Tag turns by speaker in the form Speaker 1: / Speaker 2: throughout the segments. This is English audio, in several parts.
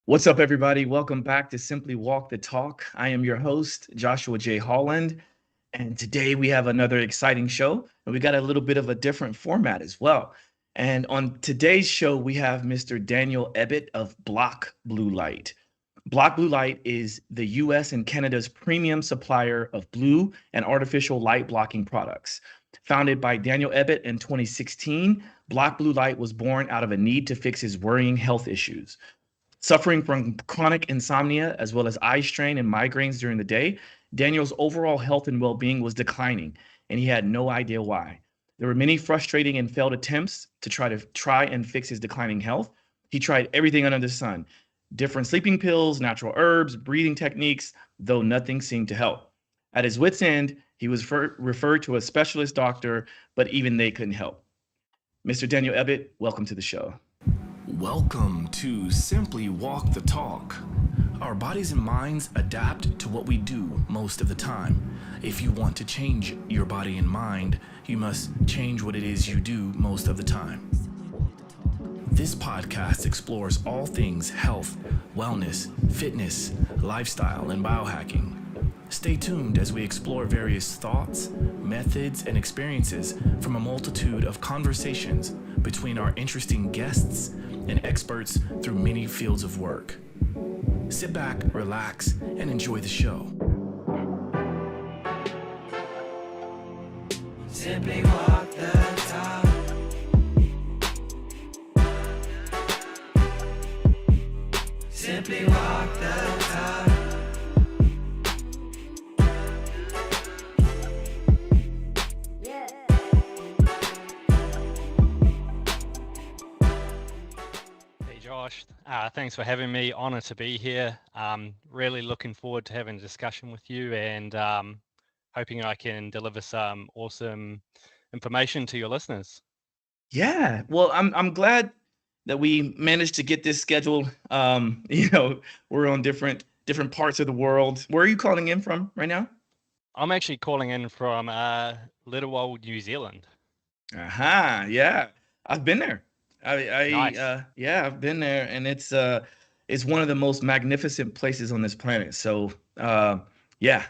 Speaker 1: What's up, everybody? Welcome back to Simply Walk the Talk. I am your host, JoshuaJHolland, and today we have another exciting show, and we got a little bit of a different format as well. And on today's show, we have Mr. Daniel Ebbett of BlockBlueLight. BlockBlueLight is the US and Canada's premium supplier of blue and artificial light blocking products. Founded by Daniel Ebbett in 2016, BlockBlueLight was born out of a need to fix his worrying health issues. Suffering from chronic insomnia as well as eye strain and migraines during the day, Daniel's overall health and well-being was declining, and he had no idea why. There were many frustrating and failed attempts to try and fix his declining health. He tried everything under the sun, different sleeping pills, natural herbs, breathing techniques, though nothing seemed to help. At his wit's end, he was referred to a specialist doctor, but even they couldn't help. Mr. Daniel Ebbett, welcome to the show.
Speaker 2: Welcome to Simply Walk the Talk. Our bodies and minds adapt to what we do most of the time. If you want to change your body and mind, you must change what it is you do most of the time. This podcast explores all things health, wellness, fitness, lifestyle, and biohacking. Stay tuned as we explore various thoughts, methods, and experiences from a multitude of conversations between our interesting guests and experts through many fields of work. Sit back, relax, and enjoy the show.
Speaker 3: Simply walk the talk. Simply walk the talk.
Speaker 4: Josh, thanks for having me. Honor to be here. Really looking forward to having a discussion with you and hoping I can deliver some awesome information to your listeners.
Speaker 1: Yeah, well, I'm glad that we managed to get this scheduled. We're on different parts of the world. Where are you calling in from right now?
Speaker 4: I'm actually calling in from little old New Zealand.
Speaker 1: Aha, yeah, I've been there.
Speaker 4: Nice.
Speaker 1: Yeah, I've been there, and it's one of the most magnificent places on this planet. So, yeah,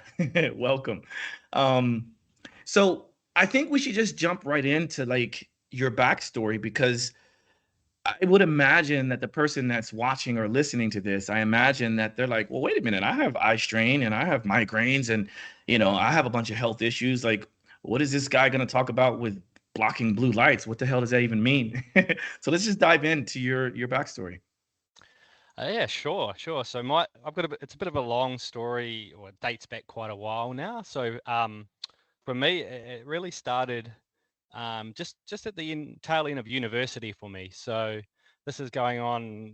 Speaker 1: welcome. So I think we should just jump right into like your backstory, because I would imagine that the person that's watching or listening to this, I imagine that they're like, well, wait a minute, I have eye strain and I have migraines and, I have a bunch of health issues. Like, what is this guy going to talk about with blocking blue lights? What the hell does that even mean? So let's just dive into your backstory.
Speaker 4: Yeah, sure. So it's a bit of a long story, or it dates back quite a while now. So for me, it really started just at the tail end of university for me. So this is going on,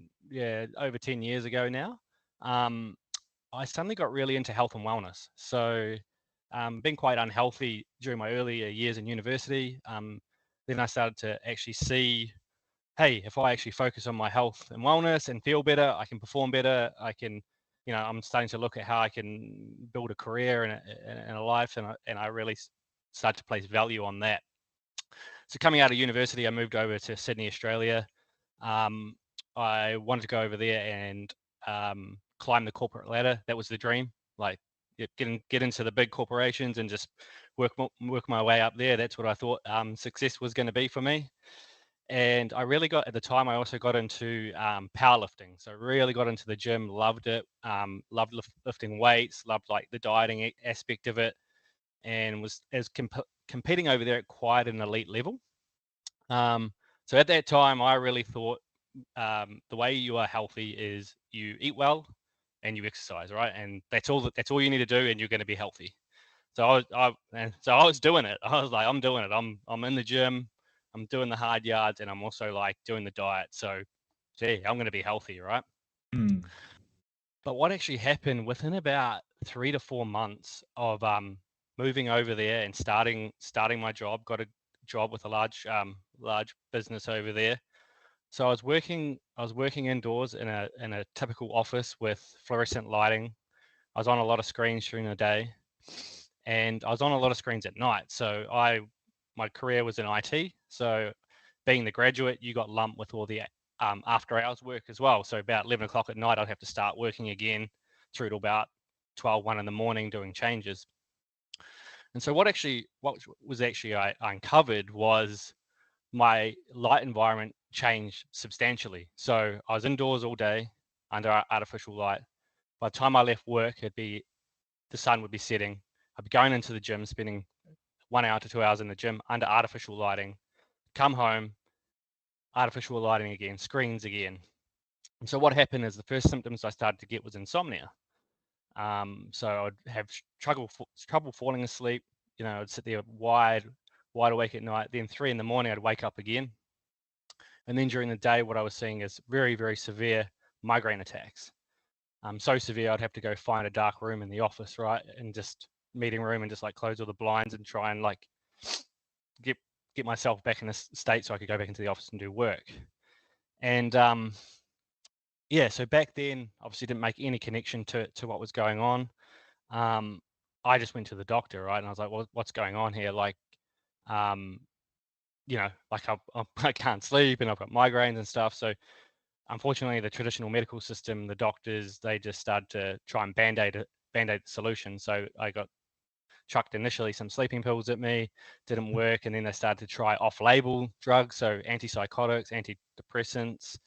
Speaker 4: over 10 years ago now. I suddenly got really into health and wellness. So been quite unhealthy during my earlier years in university. Then I started to actually see, hey, if I actually focus on my health and wellness and feel better, I can perform better. I can, I'm starting to look at how I can build a career and a life, and I really start to place value on that. So coming out of university, I moved over to Sydney, Australia. I wanted to go over there and climb the corporate ladder. That was the dream. Like get into the big corporations and just work my way up there. That's what I thought success was going to be for me. And I really at the time, I also got into powerlifting. So I really got into the gym, loved it, loved lifting weights, loved like the dieting aspect of it, and was competing over there at quite an elite level. So at that time, I really thought the way you are healthy is you eat well and you exercise, right? And that's all you need to do, and you're going to be healthy. So I was doing it. I was like, I'm doing it. I'm in the gym, I'm doing the hard yards, and I'm also like doing the diet. So, gee, I'm going to be healthy, right?
Speaker 1: Mm.
Speaker 4: But what actually happened within about 3 to 4 months of moving over there and starting my job, got a job with a large business over there. So I was working indoors in a typical office with fluorescent lighting. I was on a lot of screens during the day, and I was on a lot of screens at night. So my career was in IT. So being the graduate, you got lumped with all the after hours work as well. So about 11 o'clock at night, I'd have to start working again through to about 12, 1 in the morning doing changes. And so what was actually I uncovered was my light environment changed substantially. So I was indoors all day under artificial light. By the time I left work, the sun would be setting. I'd be going into the gym, spending 1 hour to 2 hours in the gym under artificial lighting. Come home, artificial lighting again, screens again. And so what happened is the first symptoms I started to get was insomnia. So I'd have trouble falling asleep. I'd sit there wide awake at night. Then 3 in the morning, I'd wake up again. And then during the day, what I was seeing is very, very severe migraine attacks. So severe, I'd have to go find a dark room in the office, right? And just meeting room and just like close all the blinds and try and like get myself back in a state so I could go back into the office and do work. And yeah, so back then, obviously didn't make any connection to what was going on. I just went to the doctor, right? And I was like, well, what's going on here? Like, like I can't sleep and I've got migraines and stuff. So unfortunately, the traditional medical system, the doctors, they just started to try and band-aid the solution. So I got chucked initially some sleeping pills at me, didn't work. And then they started to try off-label drugs. So antipsychotics, antidepressants,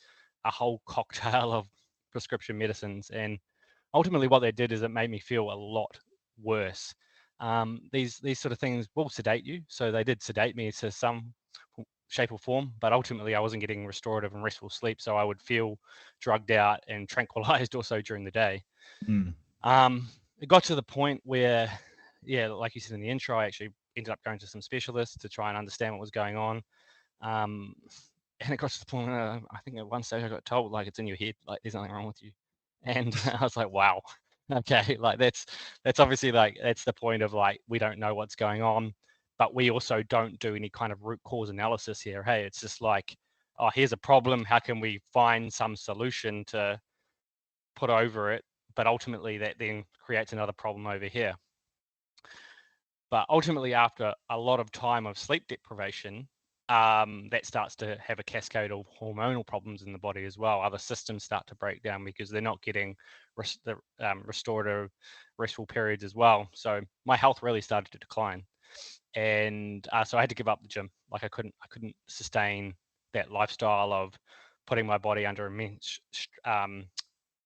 Speaker 4: a whole cocktail of prescription medicines. And ultimately what they did is it made me feel a lot worse. These sort of things will sedate you. So they did sedate me to some shape or form, but ultimately I wasn't getting restorative and restful sleep. So I would feel drugged out and tranquilized also during the day. It got to the point where, yeah, like you said in the intro, I actually ended up going to some specialists to try and understand what was going on. And it got to the point where I think at one stage I got told, like, it's in your head, like there's nothing wrong with you. And I was like, wow, okay, like that's obviously like, that's the point of like, we don't know what's going on, but we also don't do any kind of root cause analysis here. Hey, it's just like, oh, here's a problem. How can we find some solution to put over it? But ultimately that then creates another problem over here. But ultimately after a lot of time of sleep deprivation, that starts to have a cascade of hormonal problems in the body as well. Other systems start to break down because they're not getting the restorative, restful periods as well. So my health really started to decline, and so I had to give up the gym. Like I couldn't sustain that lifestyle of putting my body under immense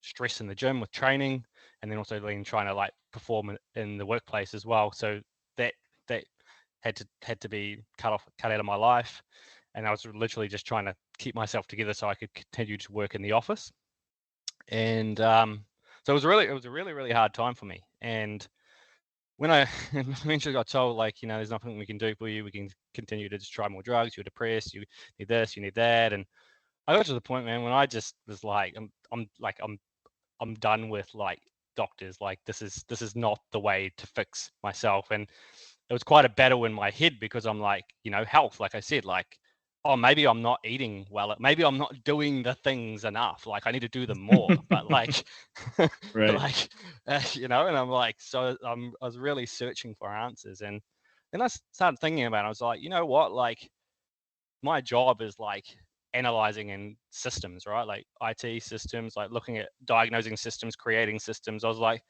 Speaker 4: stress in the gym with training, and then also then trying to like perform in the workplace as well. So that had to be cut out of my life, and I was literally just trying to keep myself together so I could continue to work in the office. And so it was a really hard time for me. And when I eventually got told, like, there's nothing we can do for you, we can continue to just try more drugs, you're depressed, you need this, you need that, and I got to the point, man, when I just was like, I'm done with like doctors. Like this is not the way to fix myself. And it was quite a battle in my head because I'm like, health, like I said, like, oh, maybe I'm not eating well. Maybe I'm not doing the things enough. Like I need to do them more. But like,
Speaker 1: Right.
Speaker 4: like, and I'm like, so I was really searching for answers. And then I started thinking about it. I was like, you know what? Like my job is like analyzing in systems, right? Like IT systems, like looking at diagnosing systems, creating systems. I was like,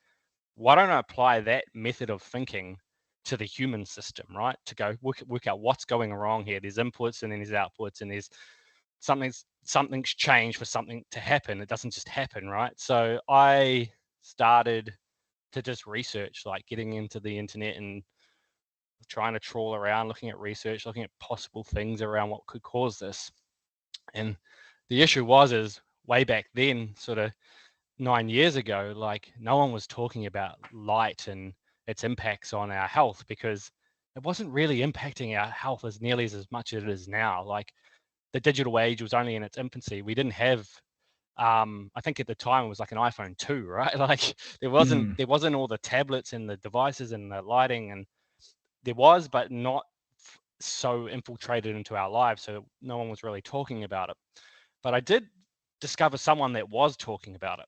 Speaker 4: why don't I apply that method of thinking to the human system, right? To go work out what's going wrong here. There's inputs and then there's outputs, and there's something's changed for something to happen. It doesn't just happen, right? So I started to just research, like getting into the internet and trying to trawl around, looking at research, looking at possible things around what could cause this. And the issue is way back then, sort of 9 years ago, like no one was talking about light and its impacts on our health, because it wasn't really impacting our health as nearly as much as it is now. Like the digital age was only in its infancy. We didn't have, I think at the time it was like an iPhone 2, right? Like there wasn't all the tablets and the devices and the lighting, and there was, but not so infiltrated into our lives. So no one was really talking about it. But I did discover someone that was talking about it.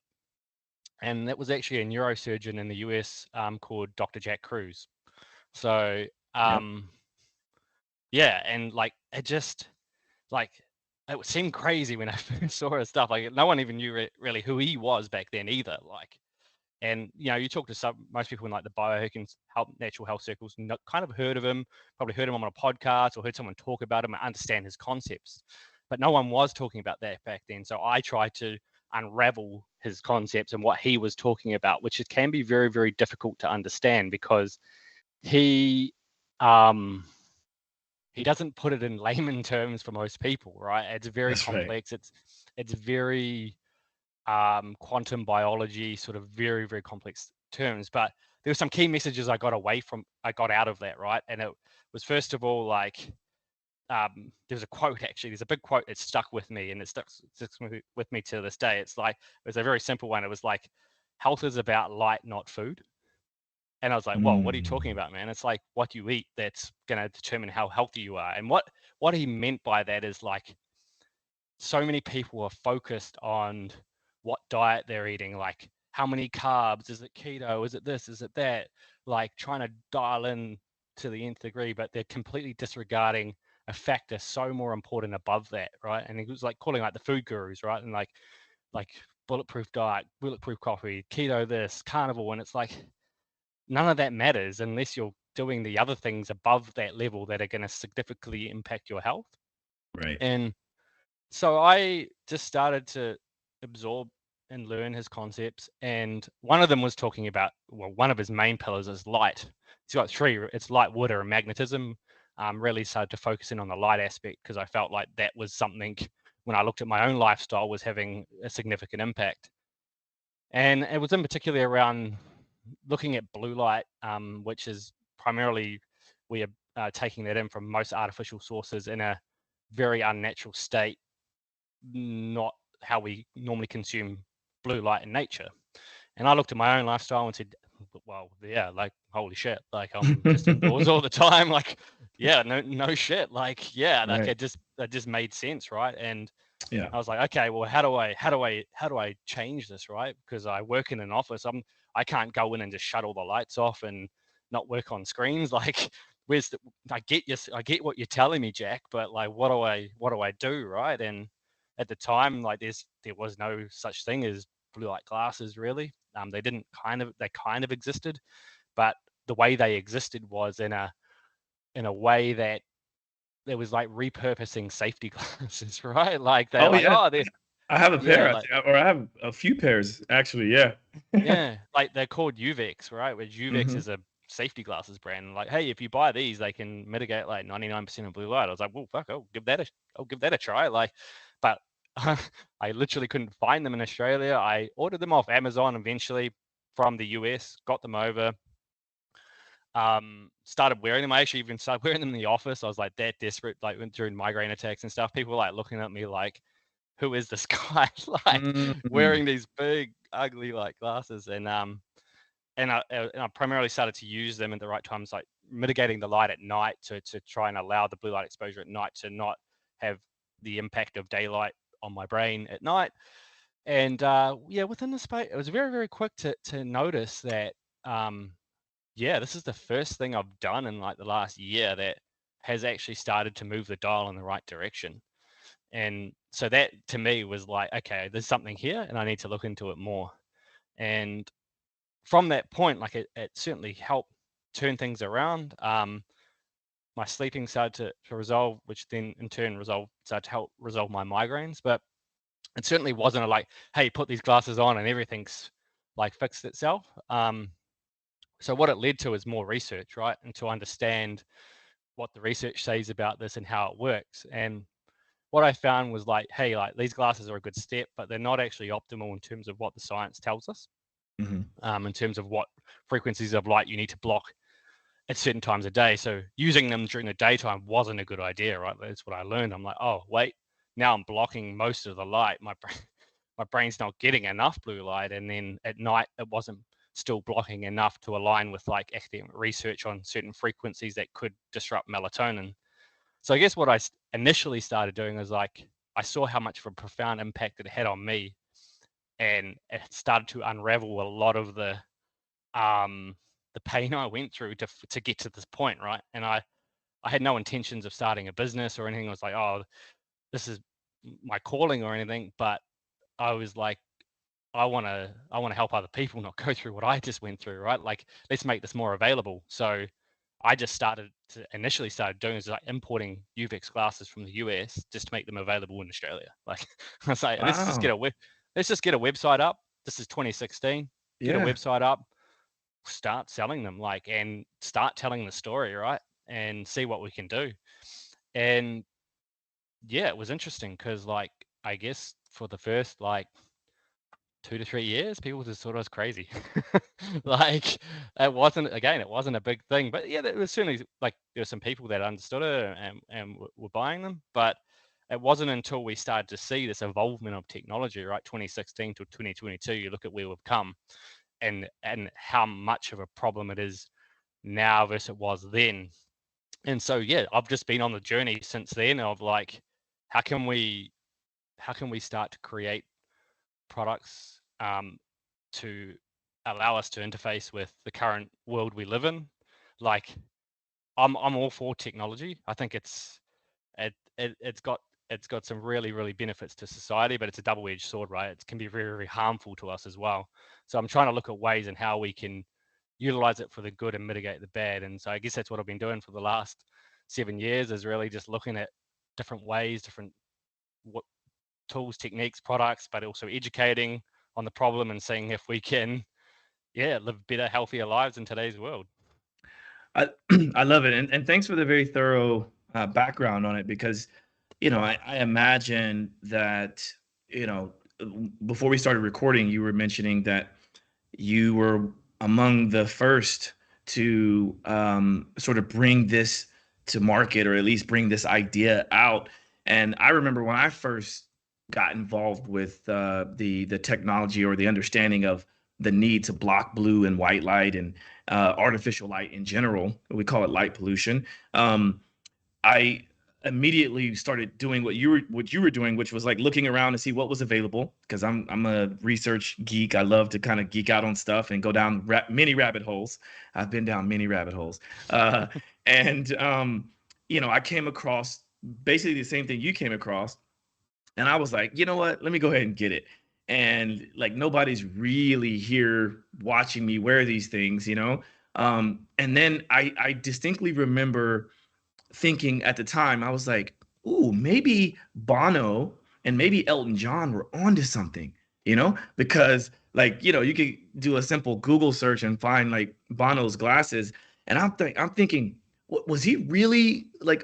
Speaker 4: And that was actually a neurosurgeon in the US called Dr. Jack Kruse. So, yeah, and like it just like it seemed crazy when I first saw his stuff. Like no one even knew really who he was back then either. Like, and you talk to most people in like the biohacking natural health circles, kind of heard of him, probably heard him on a podcast or heard someone talk about him and understand his concepts. But no one was talking about that back then. So I tried to unravel his concepts and what he was talking about, which can be very, very difficult to understand because he doesn't put it in layman terms for most people, right? It's very
Speaker 1: That's right.
Speaker 4: complex. It's very quantum biology, sort of very, very complex terms. But there were some key messages I got out of that, right? And it was, first of all, like there's a quote, actually, there's a big quote that stuck with me, and it sticks with me to this day. It was a very simple one. It was like, health is about light, not food. And I was like, well, what are you talking about, man? It's like what you eat that's going to determine how healthy you are. And what he meant by that is, like, so many people are focused on what diet they're eating, like how many carbs, is it keto, is it this, is it that, like trying to dial in to the nth degree, but they're completely disregarding a factor so more important above that, right? And he was like calling like the food gurus, right? And like bulletproof diet, bulletproof coffee, keto this, carnivore, and it's like none of that matters unless you're doing the other things above that level that are going to significantly impact your health.
Speaker 1: Right.
Speaker 4: And so I just started to absorb and learn his concepts. And one of them was talking about, well, one of his main pillars is light. He's got three. It's light, water, and magnetism. Really started to focus in on the light aspect because I felt like that was something, when I looked at my own lifestyle, was having a significant impact. And it was in particular around looking at blue light, which is primarily, we are taking that in from most artificial sources in a very unnatural state, not how we normally consume blue light in nature. And I looked at my own lifestyle and said, well, yeah, like, holy shit, like I'm just indoors all the time. Like, yeah, no shit. Like, yeah, like
Speaker 1: Right.
Speaker 4: it just made sense, right? And
Speaker 1: Yeah.
Speaker 4: I was like, okay, well, how do I change this, right? Because I work in an office. I can't go in and just shut all the lights off and not work on screens. Like, I get what you're telling me, Jack, but like, what do I do, right? And at the time, like, there was no such thing as blue light glasses, really. They kind of existed, but the way they existed was in a way that there was like repurposing safety glasses, right? Like they're
Speaker 1: Oh
Speaker 4: like,
Speaker 1: yeah.
Speaker 4: oh, they're,
Speaker 1: I have a
Speaker 4: yeah,
Speaker 1: pair,
Speaker 4: like,
Speaker 1: or I have a few pairs actually. Yeah.
Speaker 4: yeah, like they're called UVEX, right? Which UVEX
Speaker 1: Hmm.
Speaker 4: is a safety glasses brand. Like, hey, if you buy these, they can mitigate like 99% of blue light. I was like, well, fuck, I'll give that a try. Like, but I literally couldn't find them in Australia. I ordered them off Amazon eventually from the US, got them over. Started wearing them. I actually even started wearing them in the office. I was like that desperate, like during migraine attacks and stuff. People were like looking at me like, who is this guy? Like
Speaker 1: Mm.
Speaker 4: wearing these big, ugly like glasses. And I primarily started to use them at the right times, like mitigating the light at night to try and allow the blue light exposure at night to not have the impact of daylight on my brain at night. And yeah, within the space, it was very, very quick to notice that yeah, this is the first thing I've done in like the last year that has actually started to move the dial in the right direction. And so that to me was like, okay, there's something here and I need to look into it more. And from that point, like it certainly helped turn things around. My sleeping started to resolve, which then in turn started to help resolve my migraines. But it certainly wasn't like, hey, put these glasses on and everything's like fixed itself. So what it led to is more research, right? And to understand what the research says about this and how it works. And what I found was like, hey, like these glasses are a good step, but they're not actually optimal in terms of what the science tells us,
Speaker 1: Hmm.
Speaker 4: in terms of what frequencies of light you need to block at certain times a day. So using them during the daytime wasn't a good idea, right? That's what I learned. I'm like, oh, wait, now I'm blocking most of the light. My brain's not getting enough blue light. And then at night, it wasn't still blocking enough to align with like academic research on certain frequencies that could disrupt melatonin. So I guess what I initially started doing was like, I saw how much of a profound impact it had on me, and it started to unravel a lot of the pain I went through to get to this point, right? And I had no intentions of starting a business or anything. I was like, oh, this is, my calling or anything, but I was like, I want to help other people not go through what I just went through, right? Like, let's make this more available. So I just initially started doing is like importing UVEX glasses from the US just to make them available in Australia. Like, I was like, let's just get
Speaker 1: Wow.
Speaker 4: a website up. This is 2016. Get a
Speaker 1: Yeah.
Speaker 4: website up, start selling them, like, and start telling the story, right? And see what we can do. And yeah, it was interesting because, like, I guess for the first like 2 to 3 years, people just thought I was crazy. Like, it wasn't a big thing, but yeah, there was certainly, like, there were some people that understood it and were buying them, but it wasn't until we started to see this evolvement of technology, right, 2016 to 2022, you look at where we've come and how much of a problem it is now versus it was then. And so, yeah, I've just been on the journey since then of like, how can we start to create products to allow us to interface with the current world we live in. Like, I'm all for technology. I think it's got some really benefits to society, but it's a double-edged sword, right? It can be very harmful to us as well. So I'm trying to look at ways and how we can utilize it for the good and mitigate the bad. And so I guess that's what I've been doing for the last 7 years, is really just looking at different ways, different tools, techniques, products, but also educating on the problem and seeing if we can, live better, healthier lives in today's world.
Speaker 1: I I love it, and thanks for the very thorough background on it, because I imagine that you know before we started recording, you were mentioning that you were among the first to sort of bring this to market, or at least bring this idea out. And I remember when I first got involved with the technology, or the understanding of the need to block blue and white light, and artificial light in general. We call it light pollution. I immediately started doing what you were doing, which was like looking around to see what was available, because I'm a research geek. I love to kind of geek out on stuff and go down many rabbit holes. I've been down many rabbit holes, uh, and I came across basically the same thing you came across, and I was like, you know what? Let me go ahead and get it. And like, nobody's really here watching me wear these things. And then I distinctly remember thinking at the time, I was like, ooh, maybe Bono and maybe Elton John were onto something, because like, you could do a simple Google search and find like Bono's glasses. And I'm thinking, was he really like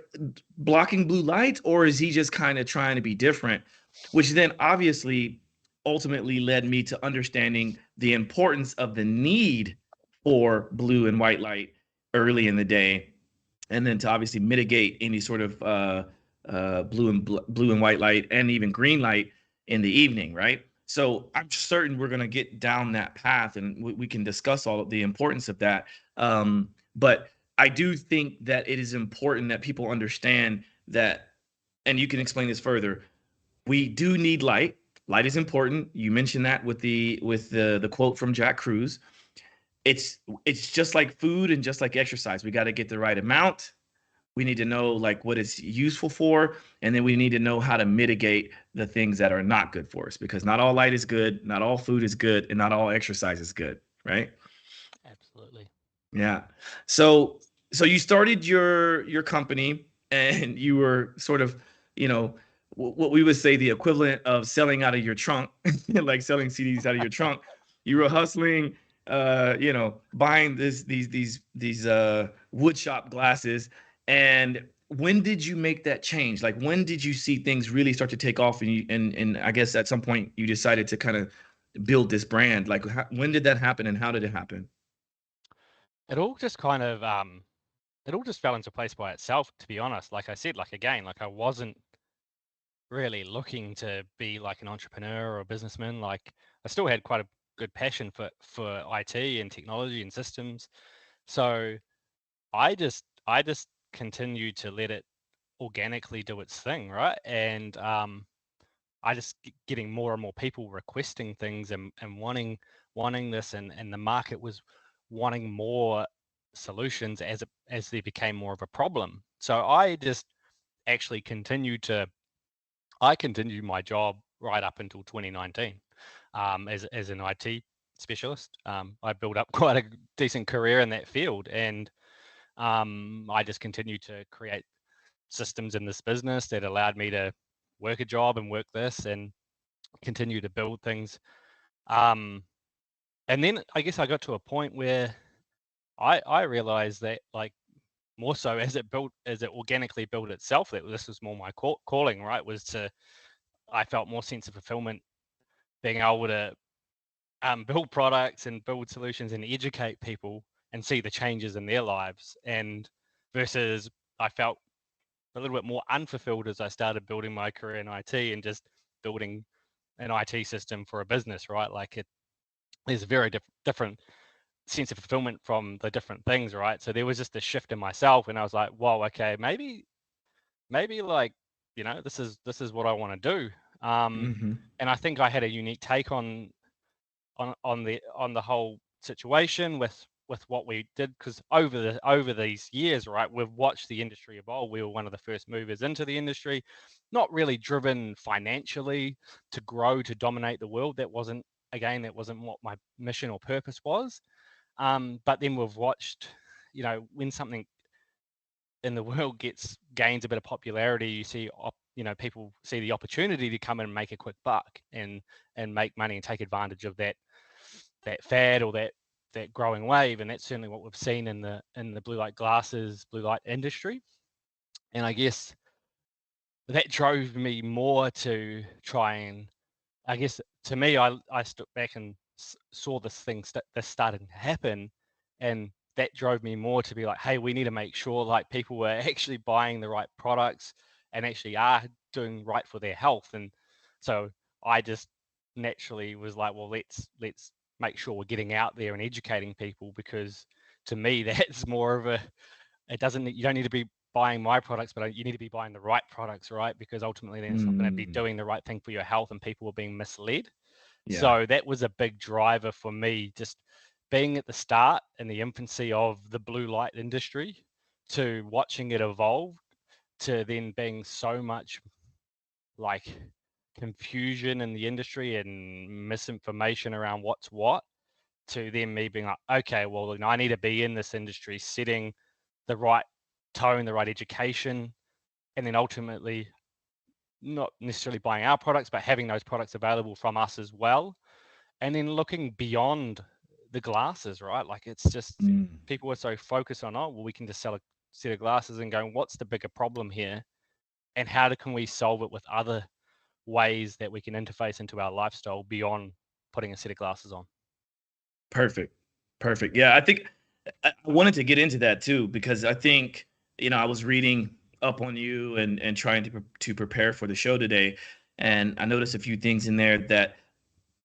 Speaker 1: blocking blue light, or is he just kind of trying to be different? Which then obviously ultimately led me to understanding the importance of the need for blue and white light early in the day, and then to obviously mitigate any sort of blue and white light, and even green light in the evening, right? So I'm certain we're going to get down that path, and we can discuss all of the importance of that. But I do think that it is important that people understand that, and you can explain this further. We do need light. Light is important. You mentioned that with the quote from Jack Cruz. It's just like food and just like exercise. We got to get the right amount. We need to know like what it's useful for, and then we need to know how to mitigate the things that are not good for us, because not all light is good, not all food is good, and not all exercise is good, right?
Speaker 4: Absolutely.
Speaker 1: Yeah. So you started your company, and you were sort of, what we would say the equivalent of selling out of your trunk, like selling CDs out of your trunk. You were hustling, buying these wood shop glasses. And when did you make that change? Like, when did you see things really start to take off, and I guess at some point you decided to kind of build this brand? Like, when did that happen, and how did it happen?
Speaker 4: It all just kind of it all just fell into place by itself, to be honest. Like I said, like, again, like, I wasn't really looking to be like an entrepreneur or a businessman. Like, I still had quite a good passion for IT and technology and systems. So I just continued to let it organically do its thing, right? And I just getting more and more people requesting things and wanting this, and the market was wanting more solutions as they became more of a problem. So I just actually continued to I continued my job right up until 2019 as an IT specialist. I built up quite a decent career in that field, and I just continued to create systems in this business that allowed me to work a job and work this and continue to build things. And then I guess I got to a point where I realized that, like, more so as it organically built itself, that this was more my calling, right? I felt more sense of fulfillment being able to build products and build solutions and educate people and see the changes in their lives, and versus I felt a little bit more unfulfilled as I started building my career in IT and just building an IT system for a business, right? Like, there's a very different sense of fulfillment from the different things, right? So there was just a shift in myself, and I was like, whoa, okay, maybe like, this is what I want to do.
Speaker 1: Mm-hmm.
Speaker 4: And I think I had a unique take on the whole situation with what we did, because over these years, right, we've watched the industry evolve. We were one of the first movers into the industry, not really driven financially to grow to dominate the world. That wasn't what my mission or purpose was. But then we've watched, when something in the world gains a bit of popularity, you see people see the opportunity to come in and make a quick buck and make money and take advantage of that fad or that growing wave. And that's certainly what we've seen in the blue light glasses, blue light industry. And I guess that drove me more to try and, I guess, to me, I stood back and saw this thing this starting to happen, and that drove me more to be like, hey, we need to make sure, like, people were actually buying the right products and actually are doing right for their health. And so I just naturally was like, well, let's make sure we're getting out there and educating people, because to me, that's more of you don't need to be buying my products, but you need to be buying the right products, right? Because ultimately then it's not going to be doing the right thing for your health, and people are being misled.
Speaker 1: Yeah.
Speaker 4: So that was a big driver for me, just being at the start in the infancy of the blue light industry, to watching it evolve, to then being so much like confusion in the industry and misinformation around what's what, to then me being like, okay, well, I need to be in this industry, setting the right tone, the right education, and then ultimately not necessarily buying our products, but having those products available from us as well. And then looking beyond the glasses, right? Like, it's just people are so focused on, oh, well, we can just sell a set of glasses, and going, what's the bigger problem here? And how can we solve it with other ways that we can interface into our lifestyle beyond putting a set of glasses on?
Speaker 1: Perfect. Perfect. Yeah, I think I wanted to get into that too, because I think, I was reading up on you and trying to prepare for the show today, and I noticed a few things in there that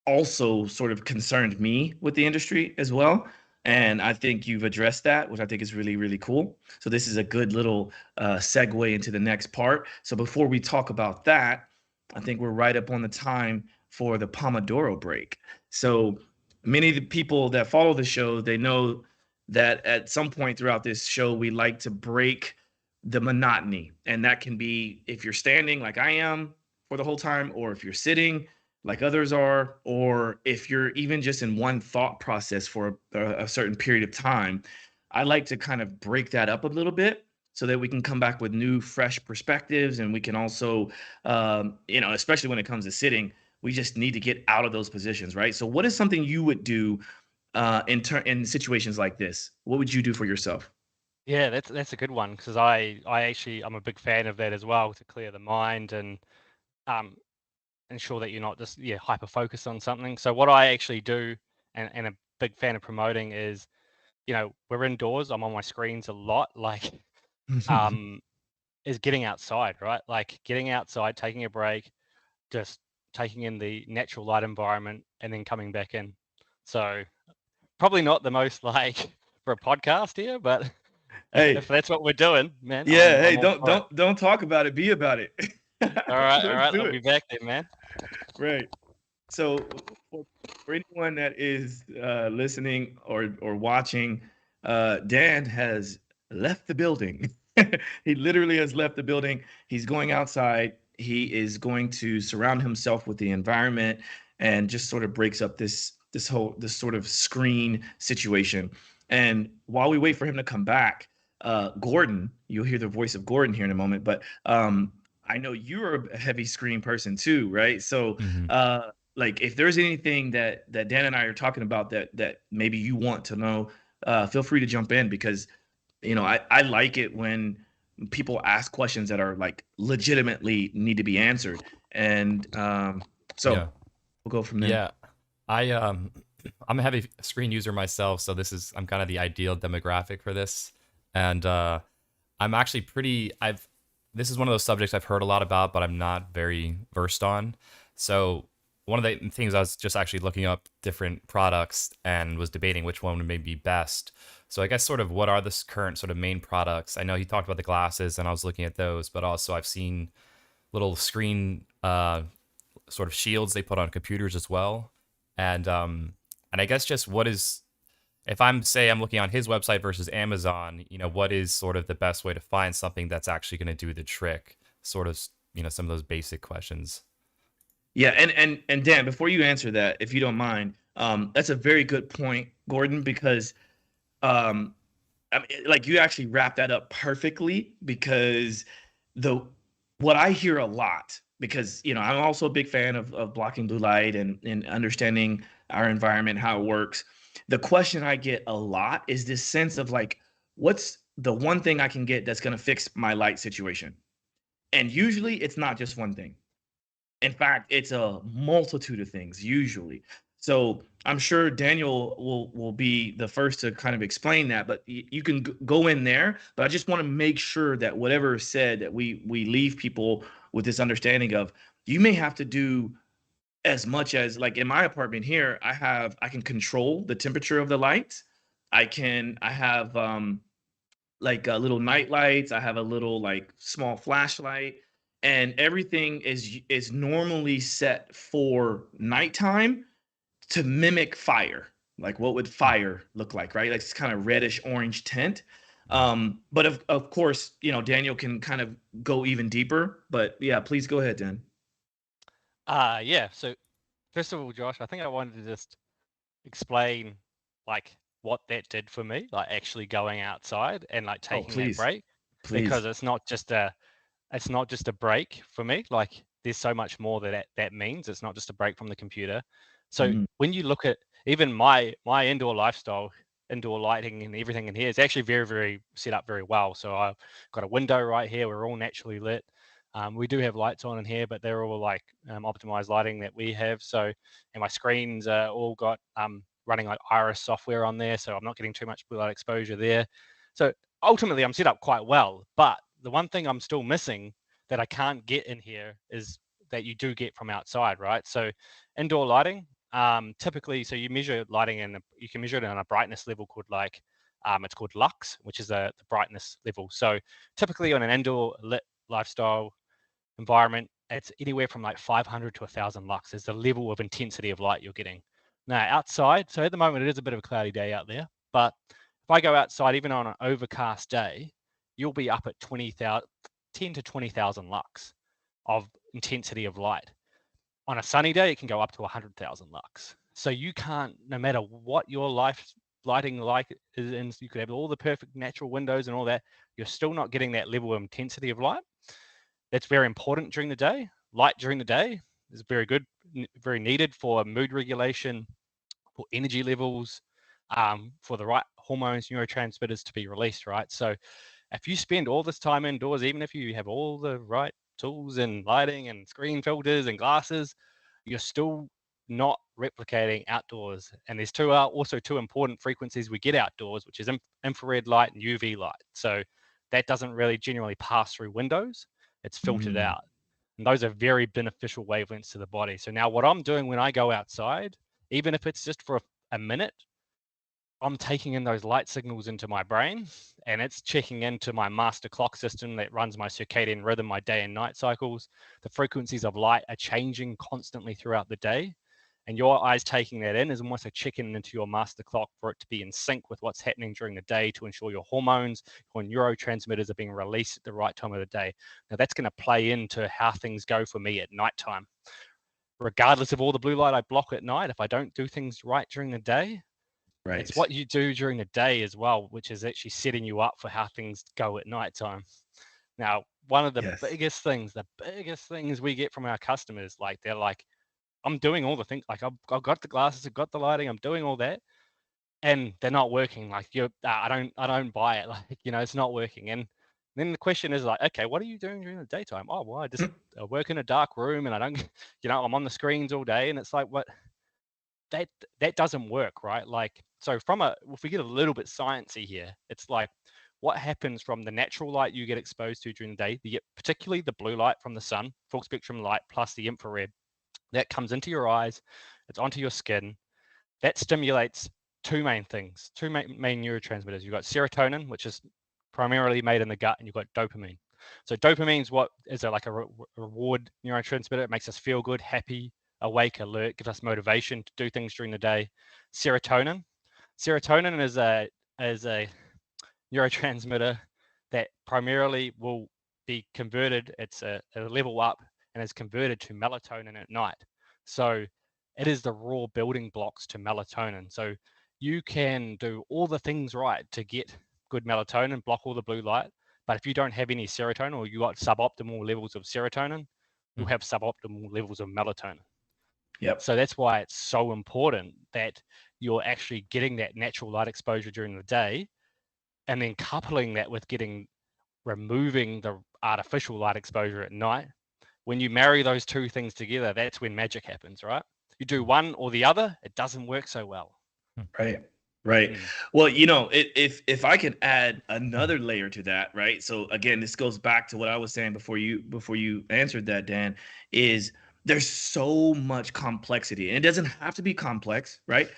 Speaker 1: also sort of concerned me with the industry as well. And I think you've addressed that, which I think is really, really cool. So this is a good little segue into the next part. So before we talk about that, I think we're right up on the time for the Pomodoro break. So many of the people that follow the show, they know that at some point throughout this show, we like to break the monotony. And that can be if you're standing like I am for the whole time, or if you're sitting like others are, or if you're even just in one thought process for a certain period of time. I like to kind of break that up a little bit so that we can come back with new, fresh perspectives. And we can also, especially when it comes to sitting, we just need to get out of those positions, right? So what is something you would do in situations like this? What would you do for yourself?
Speaker 4: Yeah, that's a good one, because I'm a big fan of that as well, to clear the mind and ensure that you're not just hyper focused on something. So what I actually do, and a big fan of promoting, is, we're indoors. I'm on my screens a lot. Like, is getting outside, right? Like, getting outside, taking a break, just taking in the natural light environment, and then coming back in. So probably not the most, like, for a podcast here, but if
Speaker 1: Hey,
Speaker 4: that's what we're doing, man,
Speaker 1: yeah,
Speaker 4: I'm
Speaker 1: hey,
Speaker 4: all
Speaker 1: don't
Speaker 4: for it.
Speaker 1: don't talk about it, be about it.
Speaker 4: All right,
Speaker 1: Let's do
Speaker 4: I'll
Speaker 1: it.
Speaker 4: be back then, man.
Speaker 1: Right. So for anyone that is listening or watching, Dan has left the building. He literally has left the building. He's going outside. he is going to surround himself with the environment and just sort of breaks up this sort of screen situation. And while we wait for him to come back, Gordon, you'll hear the voice of Gordon here in a moment, but I know you're a heavy screen person too, right? So
Speaker 5: Mhm.
Speaker 1: like if there's anything that Dan and I are talking about that maybe you want to know, feel free to jump in, because I like it when people ask questions that are like legitimately need to be answered. And so
Speaker 5: Yeah.
Speaker 1: we'll go from there.
Speaker 5: Yeah. I I'm a heavy screen user myself, so I'm kind of the ideal demographic for this. And I'm actually this is one of those subjects I've heard a lot about, but I'm not very versed on. So one of the things, I was just actually looking up different products and was debating which one would maybe be best. So I guess sort of what are the current sort of main products? I know he talked about the glasses, and I was looking at those, but also I've seen little screen sort of shields they put on computers as well. And I guess just if I'm looking on his website versus Amazon, what is sort of the best way to find something that's actually going to do the trick? Sort of, some of those basic questions.
Speaker 1: Yeah, and Dan, before you answer that, if you don't mind, that's a very good point, Gordon, because um, I mean, like you actually wrapped that up perfectly, because the what I hear a lot, because I'm also a big fan of blocking blue light and understanding our environment, how it works. The question I get a lot is this sense of like, what's the one thing I can get that's going to fix my light situation? And usually it's not just one thing. In fact, it's a multitude of things usually. So I'm sure Daniel will be the first to kind of explain that, but you can go in there. But I just want to make sure that whatever is said, that we leave people with this understanding of, you may have to do as much as, like in my apartment here, I can control the temperature of the lights. I have like little night lights. I have a little like small flashlight, and everything is normally set for nighttime to mimic fire. Like what would fire look like, right? Like it's kind of reddish orange tint. But of course, Daniel can kind of go even deeper. But yeah, please go ahead, Dan.
Speaker 4: Yeah. So first of all, Josh, I think I wanted to just explain like what that did for me, like actually going outside and like
Speaker 1: Oh,
Speaker 4: taking that
Speaker 1: please,
Speaker 4: break, because
Speaker 1: please.
Speaker 4: it's not just a break for me. Like there's so much more that means. It's not just a break from the computer. So
Speaker 1: Mhm.
Speaker 4: when you look at even my indoor lifestyle, indoor lighting and everything in here is actually very, very set up very well. So I've got a window right here. We're all naturally lit. We do have lights on in here, but they're all like optimized lighting that we have. So, and my screens are all got running like Iris software on there, so I'm not getting too much blue light exposure there. So ultimately, I'm set up quite well. But the one thing I'm still missing that I can't get in here is that you do get from outside, right? So indoor lighting, typically, so you measure lighting and you can measure it on a brightness level called like it's called lux, which is the brightness level. So typically on an indoor lit lifestyle environment, it's anywhere from like 500 to 1,000 lux is the level of intensity of light you're getting. Now outside, so at the moment it is a bit of a cloudy day out there, but if I go outside even on an overcast day, you'll be up at 10 to 20,000 lux of intensity of light. On a sunny day, it can go up to 100,000 lux. So you can't, no matter what your lighting like is, and you could have all the perfect natural windows and all that, you're still not getting that level of intensity of light. That's very important during the day. Light during the day is very good, very needed for mood regulation, for energy levels, for the right hormones, neurotransmitters to be released, right? So if you spend all this time indoors, even if you have all the right tools and lighting and screen filters and glasses, you're still not replicating outdoors. And there's also two important frequencies we get outdoors, which is infrared light and UV light. So that doesn't really generally pass through windows. It's filtered
Speaker 1: Mm.
Speaker 4: out. And those are very beneficial wavelengths to the body. So now what I'm doing when I go outside, even if it's just for a minute, I'm taking in those light signals into my brain, and it's checking into my master clock system that runs my circadian rhythm, my day and night cycles. The frequencies of light are changing constantly throughout the day. And your eyes taking that in is almost like checking into your master clock for it to be in sync with what's happening during the day to ensure your hormones or neurotransmitters are being released at the right time of the day. Now, that's going to play into how things go for me at nighttime. Regardless of all the blue light I block at night, if I don't do things right during the day,
Speaker 1: Right.
Speaker 4: it's what you do during the day as well, which is actually setting you up for how things go at nighttime. Now, one of the biggest things we get from our customers, like they're like, I'm doing all the things, like I've got the glasses, I've got the lighting, I'm doing all that, and they're not working. Like I don't buy it. Like, it's not working. And then the question is like, okay, what are you doing during the daytime? Oh, well, I just work in a dark room and I don't, I'm on the screens all day. And it's like, what? That doesn't work, right? Like, so if we get a little bit sciencey here, it's like, what happens from the natural light you get exposed to during the day, particularly the blue light from the sun, full spectrum light, plus the infrared, that comes into your eyes, it's onto your skin, that stimulates two main things, two main neurotransmitters. You've got serotonin, which is primarily made in the gut, and you've got dopamine. So dopamine is what is like a reward neurotransmitter. It makes us feel good, happy, awake, alert, gives us motivation to do things during the day. Serotonin is a neurotransmitter that primarily will be converted. It's a level up and is converted to melatonin at night. So it is the raw building blocks to melatonin. So you can do all the things right to get good melatonin, block all the blue light. But if you don't have any serotonin, or you got suboptimal levels of serotonin, you'll have suboptimal levels of melatonin.
Speaker 1: Yep.
Speaker 4: So that's why it's so important that you're actually getting that natural light exposure during the day, and then coupling that with removing the artificial light exposure at night. When you marry those two things together, that's when magic happens, right? You do one or the other, it doesn't work so well.
Speaker 1: Right. Well, if I can add another layer to that, right? So again, this goes back to what I was saying before you answered that, Dan, is there's so much complexity, and it doesn't have to be complex, right?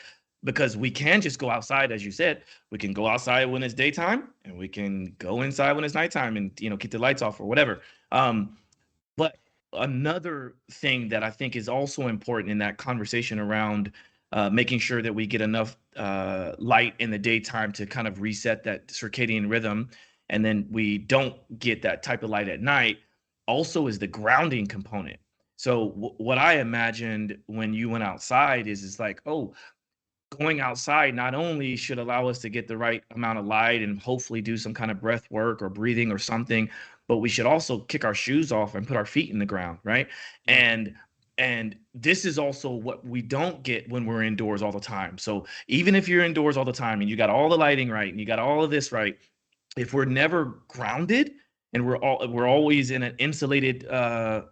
Speaker 1: Because we can just go outside, as you said. We can go outside when it's daytime, and we can go inside when it's nighttime, and keep the lights off or whatever. But another thing that I think is also important in that conversation around making sure that we get enough light in the daytime to kind of reset that circadian rhythm, and then we don't get that type of light at night, also is the grounding component. So what I imagined when you went outside is like, oh, going outside not only should allow us to get the right amount of light and hopefully do some kind of breath work or breathing or something, but we should also kick our shoes off and put our feet in the ground, right? And this is also what we don't get when we're indoors all the time. So even if you're indoors all the time and you got all the lighting right and you got all of this right, if we're never grounded and we're always in an insulated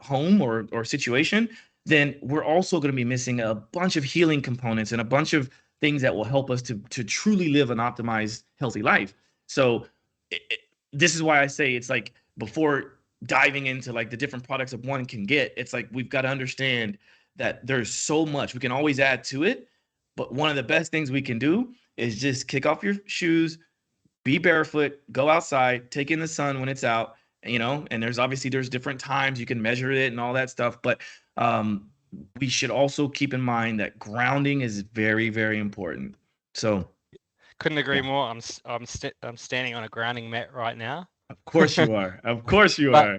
Speaker 1: home or situation, then we're also going to be missing a bunch of healing components and a bunch of things that will help us to truly live an optimized, healthy life. So this is why I say it's like, before diving into like the different products that one can get, it's like we've got to understand that there's so much we can always add to it. But one of the best things we can do is just kick off your shoes, be barefoot, go outside, take in the sun when it's out, and there's different times you can measure it and all that stuff. But we should also keep in mind that grounding is very, very important. So
Speaker 4: couldn't agree more. I'm standing on a grounding mat right now.
Speaker 1: Of course you are. Of course you are.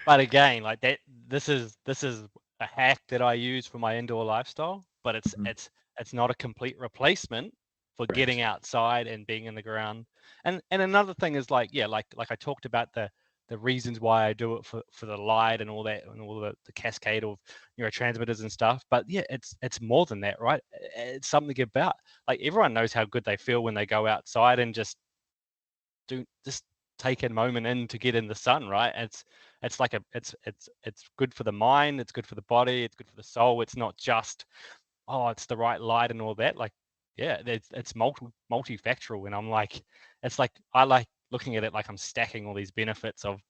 Speaker 4: But again, like that, this is a hack that I use for my indoor lifestyle, but it's not a complete replacement for getting outside and being in the ground. And another thing is like I talked about the reasons why I do it for the light and all that, and all the cascade of neurotransmitters and stuff. But yeah, it's more than that, right? It's something about, like, everyone knows how good they feel when they go outside and just take a moment in to get in the sun, right? It's good for the mind, it's good for the body, it's good for the soul. It's not just, it's the right light and all that. Like, yeah, it's multifactorial. And I'm like, it's like, I like looking at it like I'm stacking all these benefits of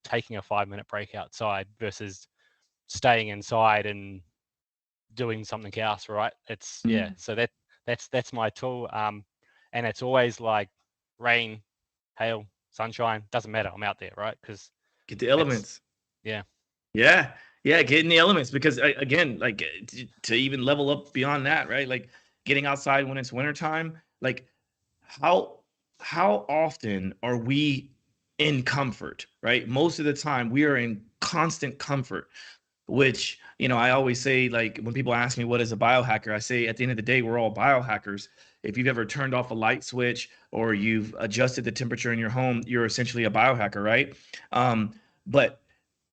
Speaker 4: taking a 5-minute break outside versus staying inside and doing something else, right? It's so that's my tool. And it's always like rain, hail, sunshine, doesn't matter. I'm out there, right? Because
Speaker 1: get the elements.
Speaker 4: Yeah.
Speaker 1: Yeah, get in the elements because again, like to even level up beyond that, right? Like getting outside when it's wintertime, like how how often are we in comfort, right? Most of the time we are in constant comfort, which, I always say, like when people ask me what is a biohacker, I say at the end of the day, we're all biohackers. If you've ever turned off a light switch or you've adjusted the temperature in your home, you're essentially a biohacker, right? But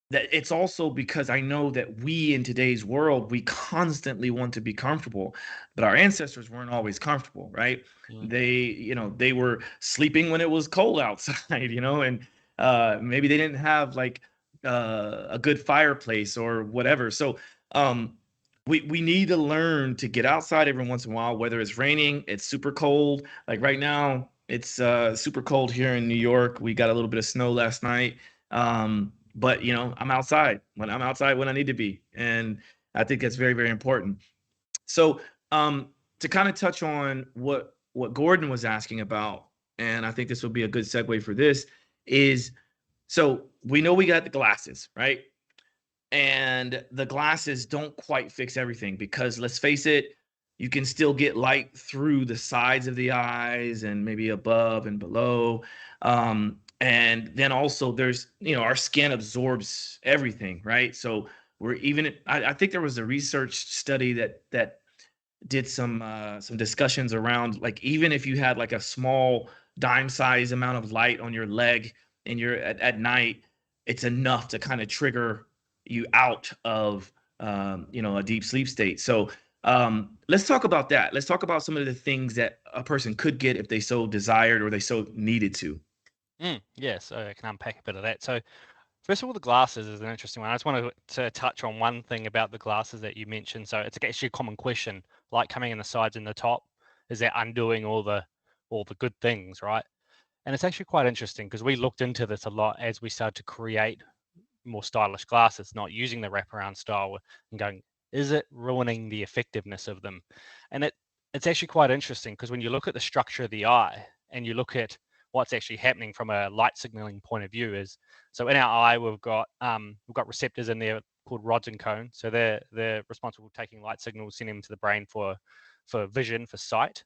Speaker 1: that it's also because I know that we in today's world, we constantly want to be comfortable, but our ancestors weren't always comfortable, right?
Speaker 4: Mm.
Speaker 1: They were sleeping when it was cold outside, and maybe they didn't have like a good fireplace or whatever. So we need to learn to get outside every once in a while, whether it's raining, it's super cold. Like right now, it's super cold here in New York. We got a little bit of snow last night. But I'm outside when I need to be. And I think that's very, very important. So to kind of touch on what Gordon was asking about, and I think this will be a good segue for this, is so we know we got the glasses, right? And the glasses don't quite fix everything because let's face it, you can still get light through the sides of the eyes and maybe above and below. And then also there's, our skin absorbs everything, right? So we're even, I think there was a research study that did some discussions around, like, even if you had like a small dime size amount of light on your leg and you're at night, it's enough to kind of trigger you out of a deep sleep state. So let's talk about that. Let's talk about some of the things that a person could get if they so desired or they so needed to.
Speaker 4: Yeah, so I can unpack a bit of that. So first of all, the glasses is an interesting one. I just wanted to touch on one thing about the glasses that you mentioned. So it's actually a common question, like coming in the sides and the top, is that undoing all the good things, right? And it's actually quite interesting because we looked into this a lot as we started to create more stylish glasses, not using the wraparound style, and going, is it ruining the effectiveness of them? And it's actually quite interesting because when you look at the structure of the eye and you look at what's actually happening from a light signaling point of view, is so in our eye we've got receptors in there called rods and cones. So they're responsible for taking light signals, sending them to the brain for vision, for sight.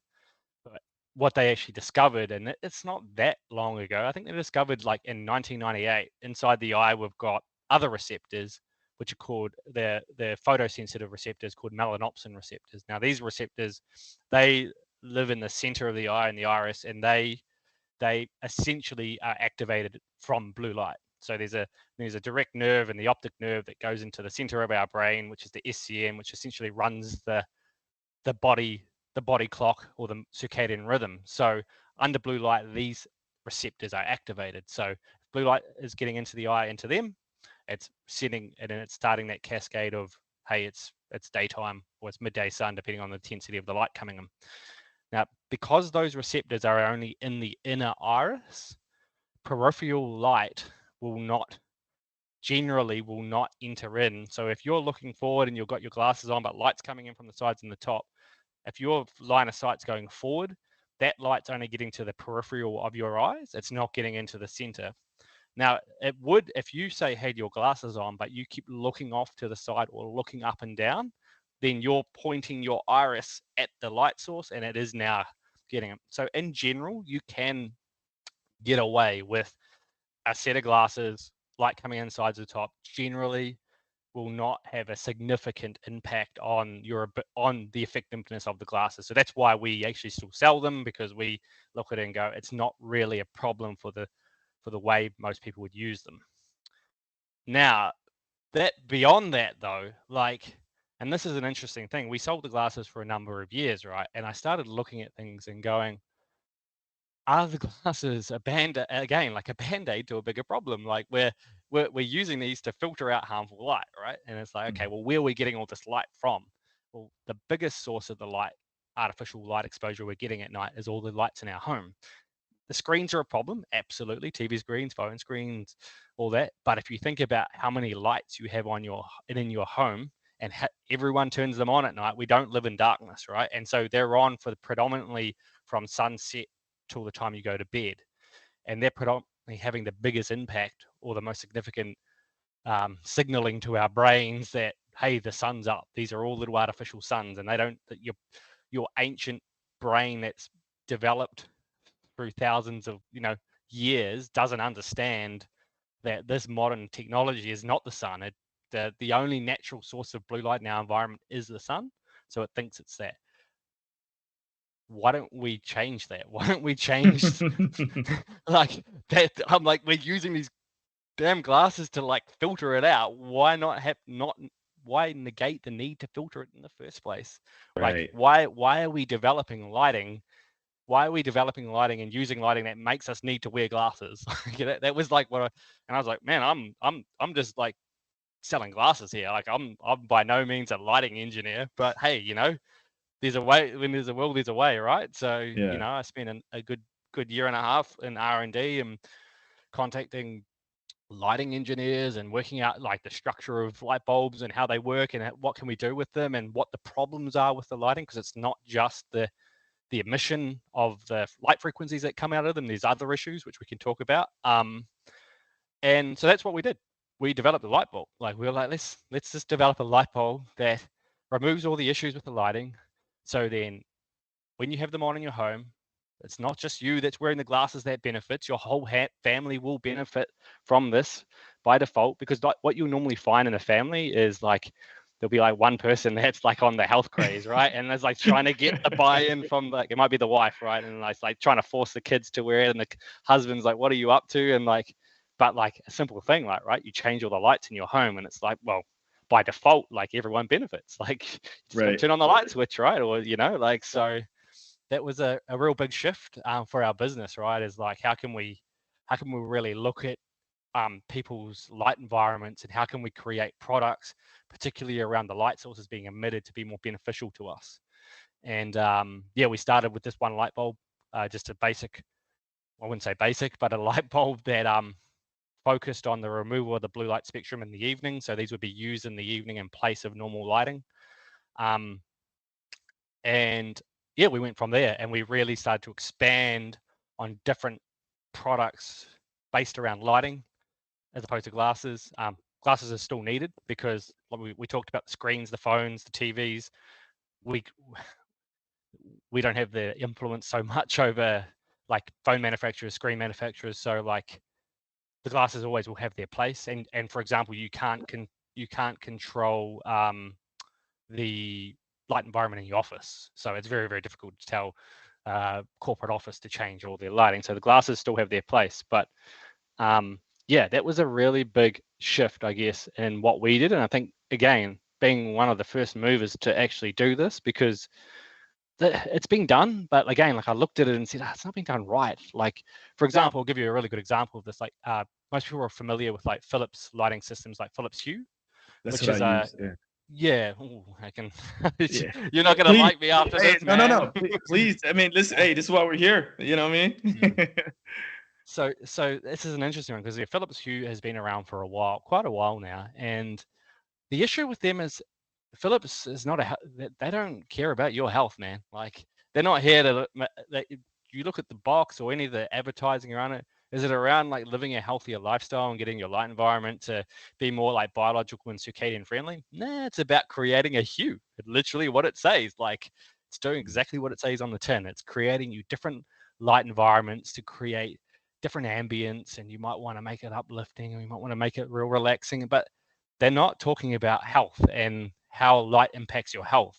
Speaker 4: But what they actually discovered, and it's not that long ago, I think they discovered like in 1998, inside the eye we've got other receptors which are called they're photosensitive receptors called melanopsin receptors. Now these receptors, they live in the center of the eye and the iris, and they essentially are activated from blue light. So there's a direct nerve and the optic nerve that goes into the center of our brain, which is the SCN, which essentially runs the body clock or the circadian rhythm. So under blue light, these receptors are activated. So if blue light is getting into the eye, into them, it's setting and then it's starting that cascade of, hey, it's daytime or it's midday sun, depending on the intensity of the light coming in. Now, because those receptors are only in the inner iris, peripheral light generally will not enter in. So if you're looking forward and you've got your glasses on, but light's coming in from the sides and the top, if your line of sight's going forward, that light's only getting to the peripheral of your eyes. It's not getting into the center. Now, it would, if you say had your glasses on, but you keep looking off to the side or looking up and down, then you're pointing your iris at the light source and it is now getting it. So in general, you can get away with a set of glasses, light coming in sides of the top, generally will not have a significant impact on the effectiveness of the glasses. So that's why we actually still sell them, because we look at it and go, it's not really a problem for the way most people would use them. Now, that beyond that though, like, and this is an interesting thing, we sold the glasses for a number of years, right? And I started looking at things and going, are the glasses a band-aid to a bigger problem? Like we're using these to filter out harmful light, right? And it's like, okay, well, where are we getting all this light from? Well, the biggest source of the light, artificial light exposure we're getting at night, is all the lights in our home. The screens are a problem, absolutely. TV screens, phone screens, all that. But if you think about how many lights you have in your home, and everyone turns them on at night, we don't live in darkness, right? And so they're on for predominantly from sunset till the time you go to bed, and they're predominantly having the biggest impact or the most significant signaling to our brains that, hey, the sun's up. These are all little artificial suns, and they don't. That your ancient brain that's developed through thousands of years doesn't understand that this modern technology is not the sun. The only natural source of blue light in our environment is the sun, so it thinks it's that. Why don't we change that? Why don't we change like that? I'm like, we're using these damn glasses to like filter it out. Why why negate the need to filter it in the first place?
Speaker 1: Right.
Speaker 4: Like why are we developing lighting? Why are we developing lighting and using lighting that makes us need to wear glasses? That was like and I was like, man, I'm just like selling glasses here. Like I'm by no means a lighting engineer, but hey, there's a way. When there's a will, there's a way, right? So I spent a good year and a half in R&D and contacting lighting engineers and working out like the structure of light bulbs and how they work and what can we do with them and what the problems are with the lighting, because it's not just the emission of the light frequencies that come out of them. There's other issues which we can talk about. And so that's what we did. We developed a light bulb. Like we were like, let's just develop a light bulb that removes all the issues with the lighting. So then when you have them on in your home, it's not just you that's wearing the glasses that benefits. Your whole family will benefit from this by default, because what you'll normally find in a family is like there'll be like one person that's like on the health craze, right? And it's like trying to get the buy-in from like, it might be the wife, right? And it's like trying to force the kids to wear it, and the husband's like, what are you up to? And like, but like a simple thing, like, right, you change all the lights in your home and it's like, well, by default, like everyone benefits. Like just
Speaker 1: Right.
Speaker 4: turn on the light switch, right? Or like, so that was a real big shift for our business, right? Is like, how can we really look at people's light environments, and how can we create products, particularly around the light sources being emitted, to be more beneficial to us? And we started with this one light bulb, just a basic, I wouldn't say basic, but a light bulb that focused on the removal of the blue light spectrum in the evening. So these would be used in the evening in place of normal lighting. And yeah, we went from there, and we really started to expand on different products based around lighting as opposed to glasses. Glasses are still needed because we talked about the screens, the phones, the TVs. We don't have the influence so much over like phone manufacturers, screen manufacturers. So like the glasses always will have their place. And for example, you can't control the light environment in your office. So it's very, very difficult to tell corporate office to change all their lighting. So the glasses still have their place. But that was a really big shift, I guess, in what we did. And I think, again, being one of the first movers to actually do this, because it's being done, but again, like I looked at it and said, it's not being done right. Like, for example, I'll give you a really good example of this. Like most people are familiar with like Philips lighting systems, like Philips Hue.
Speaker 1: That's
Speaker 4: which
Speaker 1: what
Speaker 4: is
Speaker 1: I use.
Speaker 4: yeah. Ooh, I can.
Speaker 1: Yeah.
Speaker 4: You're not gonna like me after this, man.
Speaker 1: No. Please. I mean, listen. Hey, this is why we're here. You know what I mean?
Speaker 4: So this is an interesting one, because Philips Hue has been around for a while, quite a while now, and the issue with them is Philips is not they don't care about your health, man. Like they're not here to. You look at the box or any of the advertising around it. Is it around like living a healthier lifestyle and getting your light environment to be more like biological and circadian friendly? Nah, it's about creating a hue. Literally what it says. Like it's doing exactly what it says on the tin. It's creating you different light environments to create different ambience, and you might want to make it uplifting, and you might want to make it real relaxing, but they're not talking about health and how light impacts your health.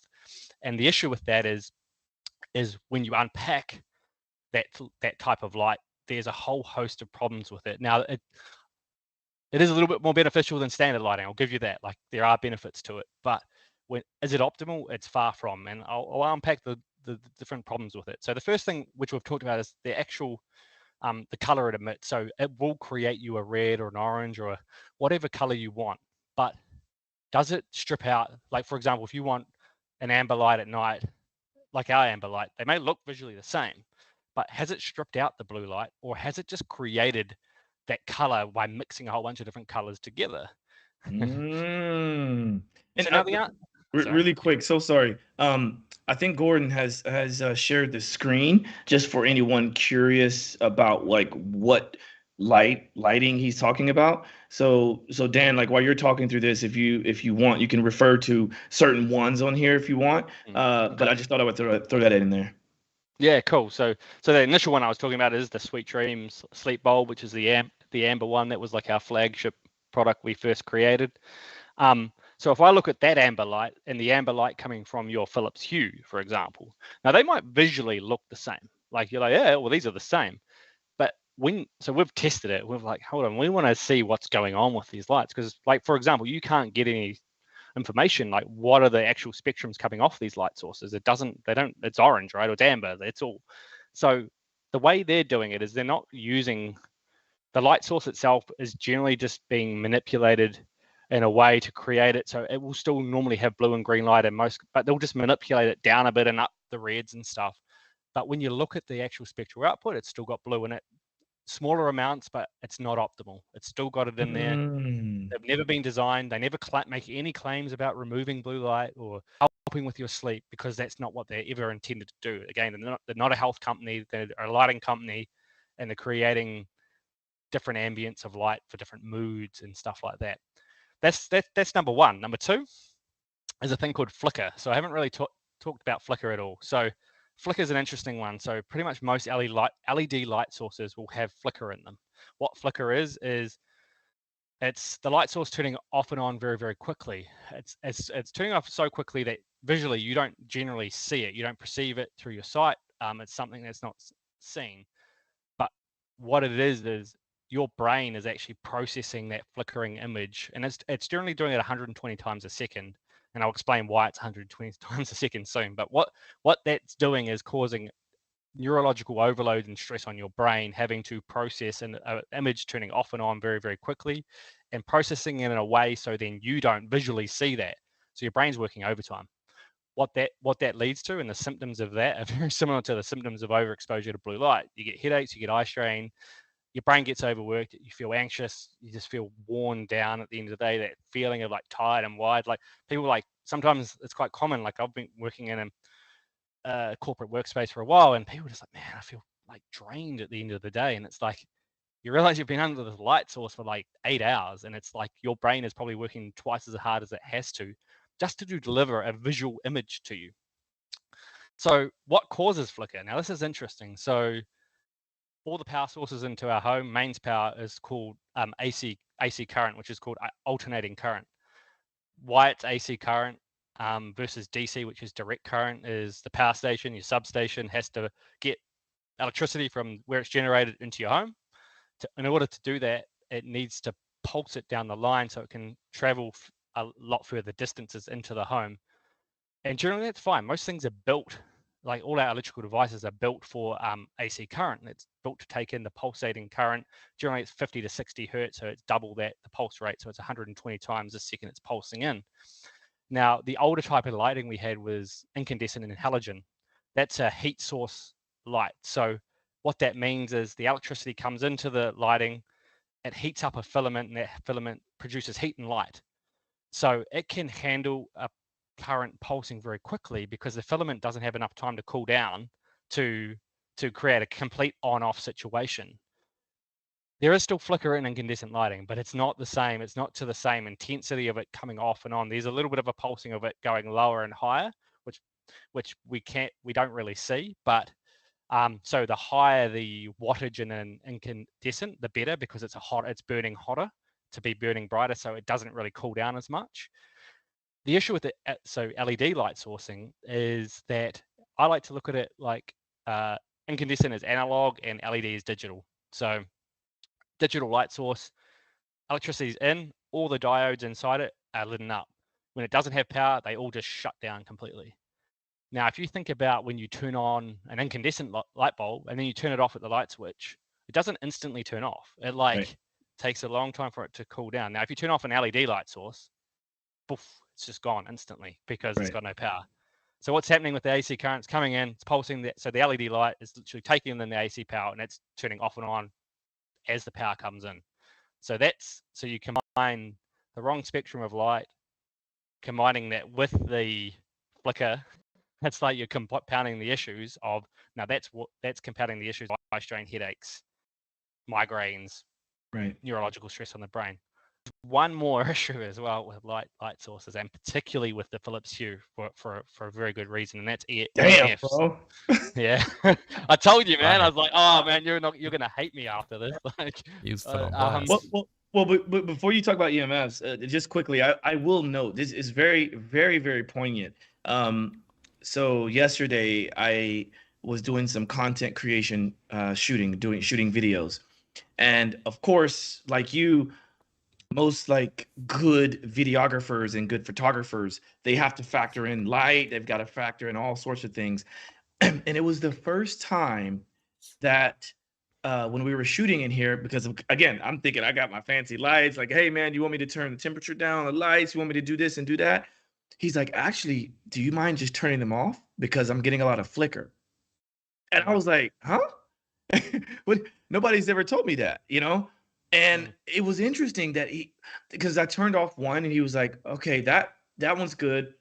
Speaker 4: And the issue with that is when you unpack that type of light, there's a whole host of problems with it. Now, it is a little bit more beneficial than standard lighting. I'll give you that. Like there are benefits to it, but is it optimal? It's far from. And I'll unpack the different problems with it. So the first thing which we've talked about is the actual the color it emits. So it will create you a red or an orange or whatever color you want. But does it strip out? Like for example, if you want an amber light at night, like our amber light, they may look visually the same, but has it stripped out the blue light, or has it just created that color by mixing a whole bunch of different colors together?
Speaker 1: And
Speaker 4: so now
Speaker 1: really quick, so sorry. I think Gordon has shared the screen just for anyone curious about like what lighting he's talking about. So Dan, like while you're talking through this, if you want, you can refer to certain ones on here if you want. But
Speaker 4: Okay.
Speaker 1: I just thought I would throw that in there.
Speaker 4: Yeah, cool. So the initial one I was talking about is the Sweet Dreams sleep bulb, which is the amber one. That was like our flagship product we first created. So if I look at that amber light and the amber light coming from your Philips Hue, for example, now they might visually look the same. Like you're like, yeah, well, these are the same. But so we've tested it. We're like, hold on, we want to see what's going on with these lights. Because like, for example, you can't get any information like what are the actual spectrums coming off these light sources. It's orange, right? Or it's amber, it's all. So the way they're doing it is they're not using the light source itself is generally just being manipulated in a way to create it. So it will still normally have blue and green light but they'll just manipulate it down a bit and up the reds and stuff. But when you look at the actual spectral output, it's still got blue in it, smaller amounts, but it's not optimal. It's still got it in there. They've never been designed. They never make any claims about removing blue light or helping with your sleep, because that's not what they're ever intended to do. Again, they're not a health company. They're a lighting company, and they're creating different ambience of light for different moods and stuff like that. That's number one. Number two is a thing called flicker. So I haven't really talked about flicker at all. So flicker is an interesting one. So pretty much most LED light sources will have flicker in them. What flicker is it's the light source turning off and on very, very quickly. It's turning off so quickly that visually you don't generally see it. You don't perceive it through your sight. It's something that's not seen. But what it is your brain is actually processing that flickering image, and it's generally doing it 120 times a second. And I'll explain why it's 120 times a second soon. But what that's doing is causing neurological overload and stress on your brain, having to process an image turning off and on very, very quickly, and processing it in a way so then you don't visually see that. So your brain's working overtime. What that leads to, and the symptoms of that are very similar to the symptoms of overexposure to blue light. You get headaches, you get eye strain, your brain gets overworked, you feel anxious, you just feel worn down at the end of the day, that feeling of like tired and wide. Like people, like sometimes it's quite common, like I've been working in a corporate workspace for a while, and people are just like, man, I feel like drained at the end of the day. And it's like, you realize you've been under the light source for like 8 hours, and it's like your brain is probably working twice as hard as it has to just to deliver a visual image to you. So what causes flicker? Now this is interesting. So all the power sources into our home, mains power is called AC current, which is called alternating current. Why it's AC current versus DC, which is direct current, is the power station, your substation, has to get electricity from where it's generated into your home. In order to do that, it needs to pulse it down the line so it can travel a lot further distances into the home. And generally that's fine. Most things are built, like all our electrical devices are built for AC current. It's built to take in the pulsating current. Generally it's 50 to 60 hertz, so it's double that, the pulse rate. So it's 120 times a second it's pulsing in. Now, the older type of lighting we had was incandescent and halogen. That's a heat source light. So what that means is the electricity comes into the lighting, it heats up a filament, and that filament produces heat and light. So it can handle a current pulsing very quickly because the filament doesn't have enough time to cool down to create a complete on-off situation. There is still flicker in incandescent lighting, but it's not the same. It's not to the same intensity of it coming off and on. There's a little bit of a pulsing of it going lower and higher, which we don't really see. But so the higher the wattage in an incandescent, the better, because it's burning hotter to be burning brighter, so it doesn't really cool down as much. The issue with so LED light sourcing is that I like to look at it like incandescent is analog and LED is digital. So digital light source, electricity's in, all the diodes inside it are lit up. When it doesn't have power, they all just shut down completely. Now, if you think about when you turn on an incandescent light bulb and then you turn it off at the light switch, it doesn't instantly turn off. It takes a long time for it to cool down. Now, if you turn off an LED light source, poof, it's just gone instantly because it's got no power. So what's happening with the AC current? It's coming in, it's pulsing. So the LED light is literally taking in the AC power and it's turning off and on as the power comes in. So you combine the wrong spectrum of light, combining that with the flicker. That's like you're compounding the issues of, now that's compounding the issues of eye strain, headaches, migraines,
Speaker 1: Right.
Speaker 4: neurological stress on the brain. One more issue as well with light sources, and particularly with the Philips Hue for a very good reason, and that's
Speaker 1: Damn,
Speaker 4: EMFs.
Speaker 1: bro.
Speaker 4: Yeah, I told you, man.
Speaker 5: Right.
Speaker 4: I was like, oh man, you're gonna hate me after this. Like,
Speaker 5: Use put on blast.
Speaker 1: But before you talk about EMFs, just quickly, I will note this is very, very, very poignant. So yesterday I was doing some content creation, shooting videos, and of course, like you, most like good videographers and good photographers, they have to factor in light. They've got to factor in all sorts of things, and it was the first time that when we were shooting in here, because again, I'm thinking I got my fancy lights, like, hey man, you want me to turn the temperature down on the lights? You want me to do this and do that? He's like, actually, do you mind just turning them off? Because I'm getting a lot of flicker. And I was like, huh? What? Nobody's ever told me that, you know? And it was interesting that because I turned off one and he was like, okay, that one's good.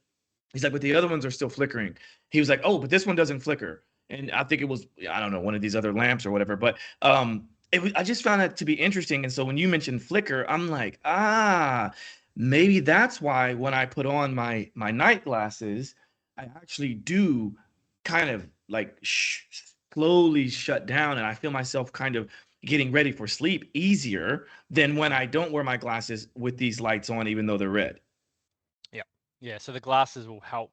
Speaker 1: He's like, but the other ones are still flickering. He was like, oh, but this one doesn't flicker. And I think it was, I don't know, one of these other lamps or whatever. But I just found that to be interesting. And so when you mentioned flicker, I'm like, maybe that's why when I put on my night glasses, I actually do kind of like slowly shut down, and I feel myself kind of getting ready for sleep easier than when I don't wear my glasses with these lights on, even though they're red.
Speaker 4: Yeah, so the glasses will help.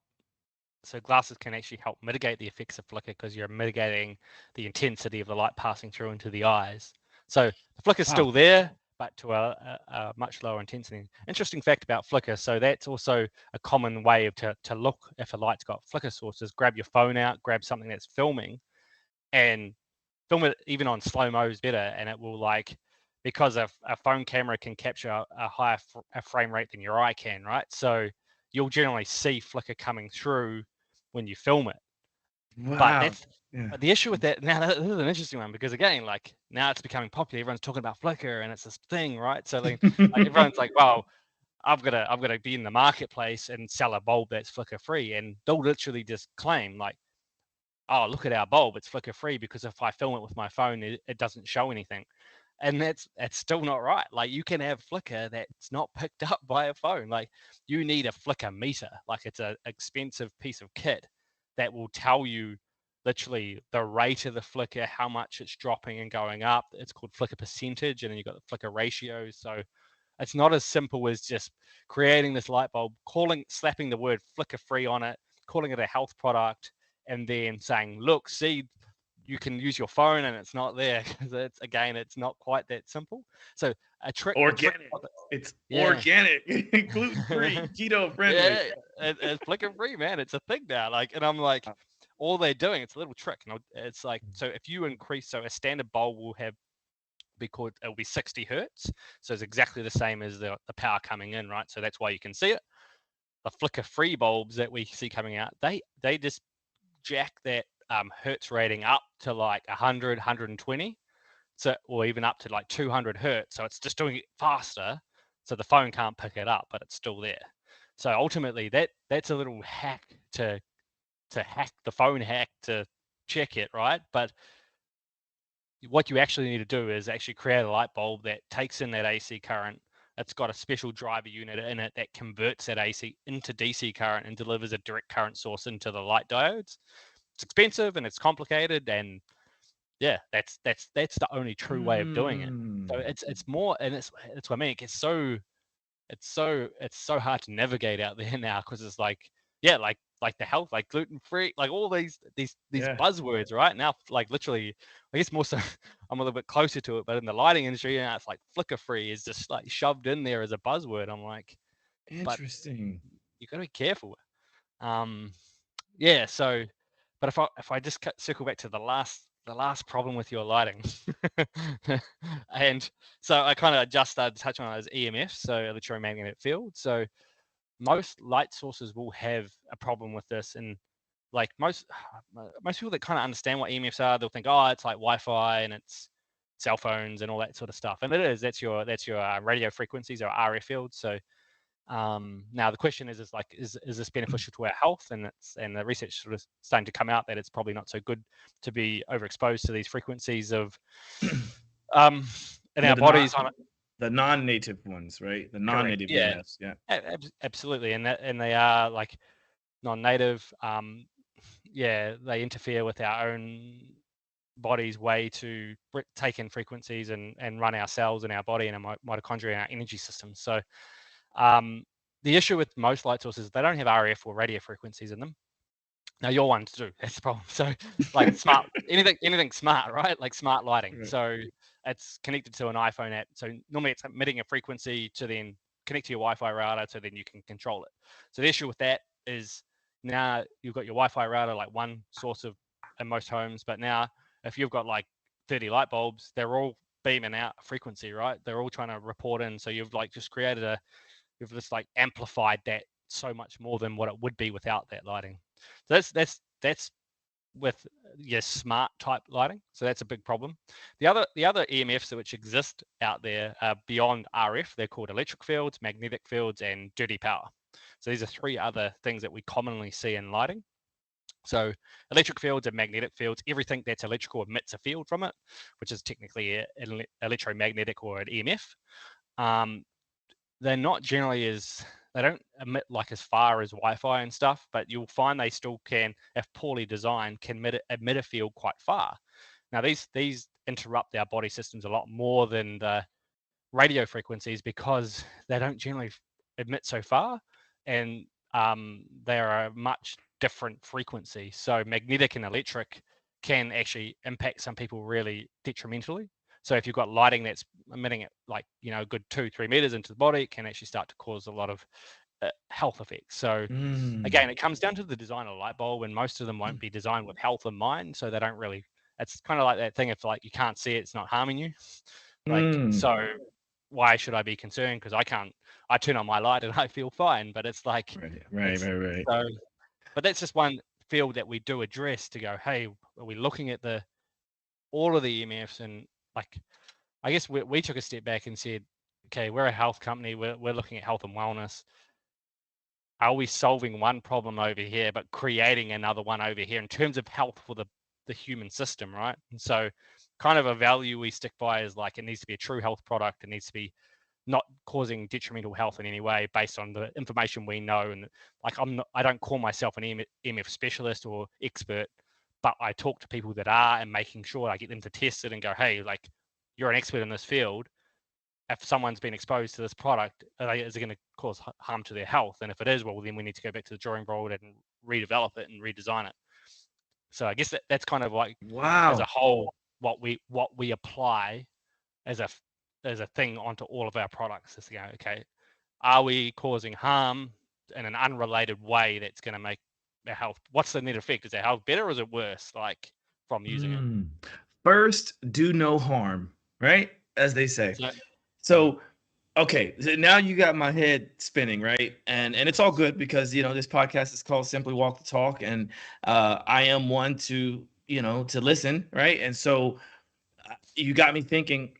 Speaker 4: So glasses can actually help mitigate the effects of flicker because you're mitigating the intensity of the light passing through into the eyes. So the flicker's still there, but to a much lower intensity. Interesting fact about flicker. So that's also a common way to look if a light's got flicker sources. Grab your phone out, grab something that's filming, and film it even on slow-mo is better, and it will, like, because a phone camera can capture a higher frame rate than your eye can, right? So you'll generally see flicker coming through when you film it.
Speaker 1: Wow.
Speaker 4: But that's the issue with that. Now, this is an interesting one because, again, like, now it's becoming popular. Everyone's talking about flicker and it's this thing, right? So like everyone's like, well, I've got to be in the marketplace and sell a bulb that's flicker free, and they'll literally just claim like, oh, look at our bulb, it's flicker free because if I film it with my phone, it doesn't show anything. And that's still not right. Like, you can have flicker that's not picked up by a phone. Like, you need a flicker meter. Like, it's an expensive piece of kit that will tell you literally the rate of the flicker, how much it's dropping and going up. It's called flicker percentage, and then you've got the flicker ratio. So it's not as simple as just creating this light bulb, slapping the word flicker free on it, calling it a health product, and then saying, look, see, you can use your phone and it's not there, because it's not quite that simple. So a trick.
Speaker 1: Organic. It's organic, gluten-free, keto-friendly.
Speaker 4: Yeah, it's flicker-free, man. It's a thing now. Like, and I'm like, all they're doing, it's a little trick. It's like, so if you increase, so a standard bulb will it'll be 60 hertz. So it's exactly the same as the power coming in, right? So that's why you can see it. The flicker-free bulbs that we see coming out, they just jack that hertz rating up to like 100, 120, so, or even up to like 200 hertz. So it's just doing it faster, so the phone can't pick it up, but it's still there. So ultimately, that's a little hack to hack the phone hack to check it, right? But what you actually need to do is actually create a light bulb that takes in that AC current. It's got a special driver unit in it that converts that AC into DC current and delivers a direct current source into the light diodes. It's expensive and it's complicated, and yeah, that's the only true way of doing it. So it's more, and it's what I mean. It's so hard to navigate out there now, because it's like, yeah, like the health, like gluten free, like all these buzzwords right now. Like, literally, I guess more so I'm a little bit closer to it, but in the lighting industry, it's like flicker free is just like shoved in there as a buzzword. I'm like,
Speaker 1: interesting.
Speaker 4: You got to be careful. Yeah. So, but if I just circle back to the last problem with your lighting, and so I kind of just started to touch on it as EMF, so electromagnetic field. So most light sources will have a problem with this, and like most people that kind of understand what EMFs are, they'll think, oh, it's like Wi-Fi and it's cell phones and all that sort of stuff, and it is. That's your radio frequencies or RF fields. So now the question is this beneficial to our health? And the research sort of starting to come out that it's probably not so good to be overexposed to these frequencies of And our bodies on it.
Speaker 1: The non-native ones, right? The non-native
Speaker 4: Yeah.
Speaker 1: EMFs, yeah.
Speaker 4: Absolutely, and they are like non-native. Yeah, they interfere with our own body's way to take in frequencies and run our cells in our body and our mitochondria and our energy systems. So the issue with most light sources is they don't have RF or radio frequencies in them. Now your ones do. That's the problem. So like smart, anything smart, right? Like smart lighting.
Speaker 1: Right.
Speaker 4: So it's connected to an iPhone app. So normally it's emitting a frequency to then connect to your Wi-Fi router, so then you can control it. So the issue with that is now you've got your Wi-Fi router, like one source of in most homes, but now if you've got like 30 light bulbs, they're all beaming out a frequency, right? They're all trying to report in. So you've like just you've just like amplified that so much more than what it would be without that lighting. So that's with your smart type lighting. So that's a big problem. The other EMFs which exist out there are beyond RF. They're called electric fields, magnetic fields, and dirty power. So these are three other things that we commonly see in lighting. So electric fields and magnetic fields, everything that's electrical emits a field from it, which is technically an electromagnetic or an EMF. They're not generally they don't emit like as far as Wi-Fi and stuff, but you'll find they still can, if poorly designed, can emit a field quite far. Now these interrupt our body systems a lot more than the radio frequencies because they don't generally emit so far, and they're a much different frequency. So magnetic and electric can actually impact some people really detrimentally. So if you've got lighting that's emitting it like, a good 2-3 meters into the body, it can actually start to cause a lot of health effects. So again, it comes down to the design of a light bulb, and most of them won't be designed with health in mind. So they don't really, it's kind of like that thing, if like you can't see it, it's not harming you. So why should I be concerned? Because I turn on my light and I feel fine, but it's like,
Speaker 1: right.
Speaker 4: So, but that's just one field that we do address to go, hey, are we looking at all of the EMFs? And like, I guess we took a step back and said, okay, we're a health company. We're looking at health and wellness. Are we solving one problem over here, but creating another one over here in terms of health for the human system, right? And so kind of a value we stick by is like, it needs to be a true health product. It needs to be not causing detrimental health in any way based on the information we know. And like, I don't call myself an EMF specialist or expert, but I talk to people that are and making sure I get them to test it and go, hey, like, you're an expert in this field. If someone's been exposed to this product, is it going to cause harm to their health? And if it is, well, then we need to go back to the drawing board and redevelop it and redesign it. So I guess that's kind of like, as a whole, what we apply as a thing onto all of our products is to go, okay, are we causing harm in an unrelated way that's going to make our health? What's the net effect? Is our health better or is it worse? Like from using it?
Speaker 1: First, do no harm, right? As they say. So, okay, so now you got my head spinning, right? And it's all good because, this podcast is called Simply Walk the Talk, and I am one to listen, right? And so you got me thinking,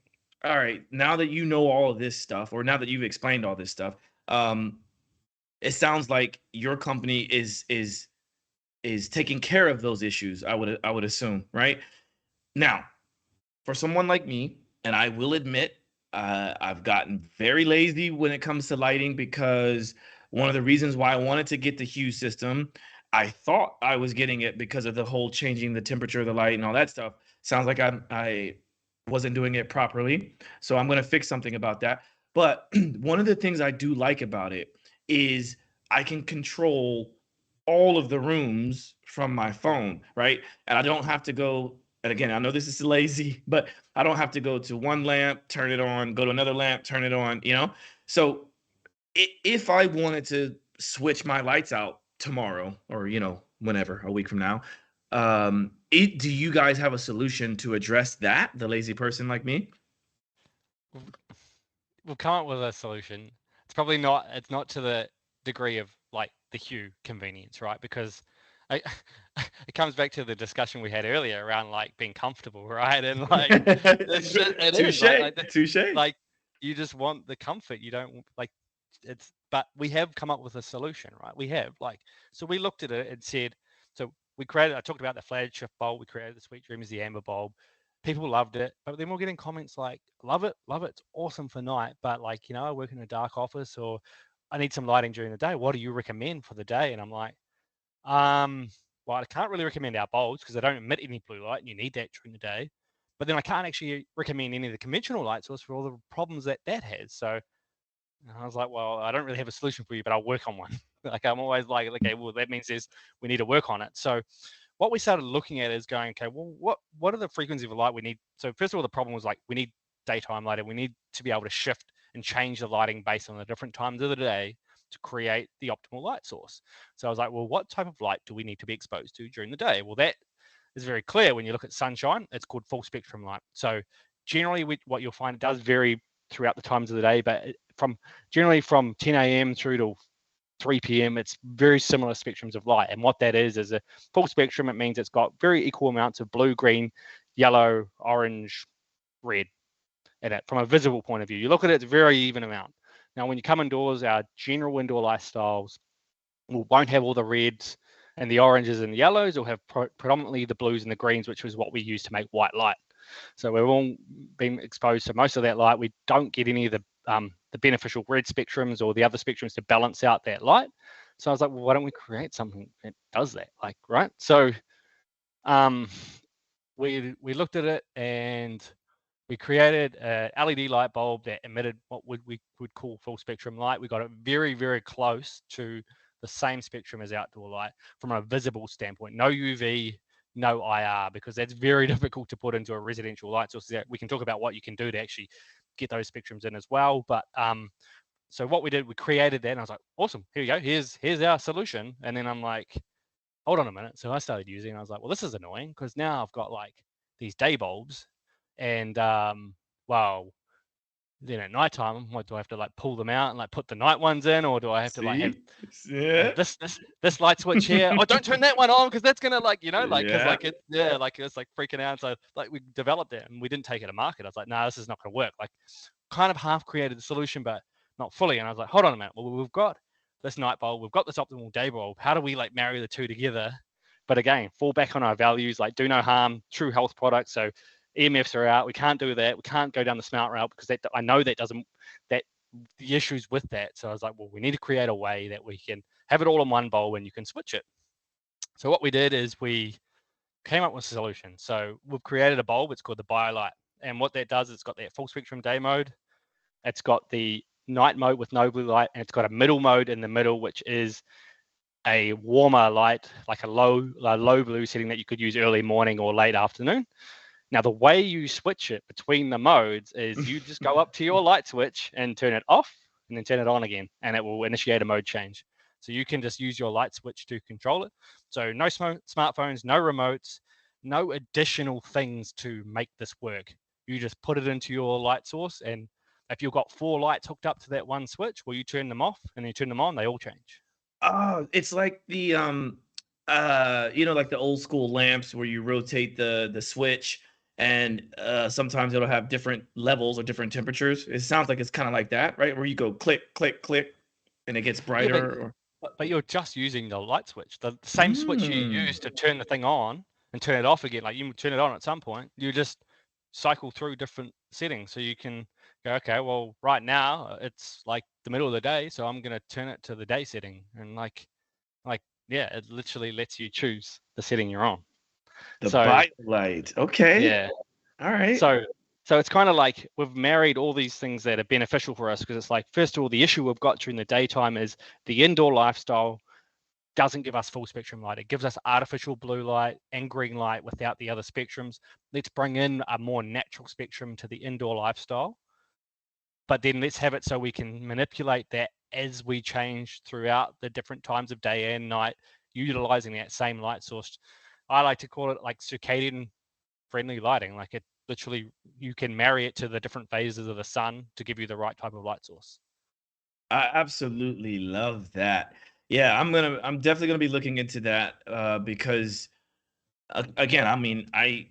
Speaker 1: all right, now that you know all of this stuff, or now that you've explained all this stuff, it sounds like your company is taking care of those issues, I would assume, right? Now, for someone like me, and I will admit, I've gotten very lazy when it comes to lighting, because one of the reasons why I wanted to get the Hue system, I thought I was getting it because of the whole changing the temperature of the light and all that stuff. Sounds like I wasn't doing it properly. So I'm going to fix something about that. But one of the things I do like about it is I can control all of the rooms from my phone, right? And I don't have to go. And again, I know this is lazy, but I don't have to go to one lamp, turn it on, go to another lamp, turn it on, So if I wanted to switch my lights out tomorrow, or, whenever, a week from now, do you guys have a solution to address that, the lazy person like me?
Speaker 4: We'll come up with a solution. It's not to the degree of like the Hue convenience, right? Because it comes back to the discussion we had earlier around like being comfortable, right? And like,
Speaker 1: touche.
Speaker 4: Like you just want the comfort. You don't like it's. But we have come up with a solution, right? We have so we looked at it and said, so we created. I talked about the flagship bulb. We created the Sweet Dreamers, the amber bulb. people loved it, but then we're getting comments like, love it, it's awesome for night, but like, I work in a dark office, or I need some lighting during the day. What do you recommend for the day? And I'm like, well, I can't really recommend our bulbs because they don't emit any blue light and you need that during the day. But then I can't actually recommend any of the conventional light source for all the problems that has. So I was like, well, I don't really have a solution for you, but I'll work on one. Like, I'm always like, okay, well, that means we need to work on it. So what we started looking at is going, okay, well, what are the frequencies of light we need? So first of all, the problem was like, we need daytime lighting. We need to be able to shift and change the lighting based on the different times of the day to create the optimal light source. So I was like, well, what type of light do we need to be exposed to during the day? Well, that is very clear when you look at sunshine. It's called full spectrum light. So generally, what you'll find, it does vary throughout the times of the day, but generally from 10 a.m. through to 3 p.m., it's very similar spectrums of light. And what that is a full spectrum. It means it's got very equal amounts of blue, green, yellow, orange, red in it from a visible point of view. You look at it, it's a very even amount. Now, when you come indoors, our general indoor lifestyles won't have all the reds and the oranges and the yellows. It'll have predominantly the blues and the greens, which is what we use to make white light. So we've all been exposed to most of that light. We don't get any of the beneficial red spectrums or the other spectrums to balance out that light. So I was like, well, why don't we create something that does that? Like, right? So we looked at it and we created a LED light bulb that emitted what we would call full spectrum light. We got it very, very close to the same spectrum as outdoor light from a visible standpoint. No UV, no IR, because that's very difficult to put into a residential light source. We can talk about what you can do to actually get those spectrums in as well. But so what we did, we created that, and I was like, awesome, here you go. Here's our solution. And then I'm like, hold on a minute. So I started using, and I was like, well, this is annoying because now I've got like these day bulbs, and well, then at nighttime, what do I have to like pull them out and like put the night ones in, or do I have to like have this light switch here? Oh, don't turn that one on because that's gonna like because like it's like freaking out. So like we developed it and we didn't take it to market. I was like, no, this is not gonna work. Like kind of half created the solution, but not fully. And I was like, hold on a minute. Well, we've got this night bulb, we've got this optimal day bulb. How do we like marry the two together? But again, fall back on our values, like do no harm, true health products. So EMFs are out. We can't do that. We can't go down the smart route because I know that the issues with that. So I was like, well, we need to create a way that we can have it all in one bulb and you can switch it. So what we did is we came up with a solution. So we've created a bulb. It's called the BioLite. And what that does is it's got that full spectrum day mode. It's got the night mode with no blue light, and it's got a middle mode in the middle, which is a warmer light, like a low blue setting that you could use early morning or late afternoon. Now, the way you switch it between the modes is you just go up to your light switch and turn it off and then turn it on again, and it will initiate a mode change. So you can just use your light switch to control it. So no smartphones, no remotes, no additional things to make this work. You just put it into your light source, and if you've got 4 lights hooked up to that one switch, well, you turn them off and then you turn them on, they all change.
Speaker 1: Oh, it's like the like the old school lamps where you rotate the switch, and sometimes it'll have different levels or different temperatures. It sounds like it's kind of like that, right? Where you go click, click, click, and it gets brighter.
Speaker 4: But you're just using the light switch, the same switch you use to turn the thing on and turn it off again. Like you turn it on at some point, you just cycle through different settings. So you can go, okay, well, right now it's like the middle of the day, so I'm going to turn it to the day setting. And yeah, it literally lets you choose the setting you're on.
Speaker 1: The BioLite. Okay.
Speaker 4: Yeah.
Speaker 1: All right.
Speaker 4: So it's kind of like we've married all these things that are beneficial for us, because it's like, first of all, the issue we've got during the daytime is the indoor lifestyle doesn't give us full spectrum light. It gives us artificial blue light and green light without the other spectrums. Let's bring in a more natural spectrum to the indoor lifestyle, but then let's have it so we can manipulate that as we change throughout the different times of day and night, utilizing that same light source. I like to call it like circadian friendly lighting. Like it literally, you can marry it to the different phases of the sun to give you the right type of light source.
Speaker 1: I absolutely love that. Yeah, I'm definitely gonna be looking into that because again, I mean, I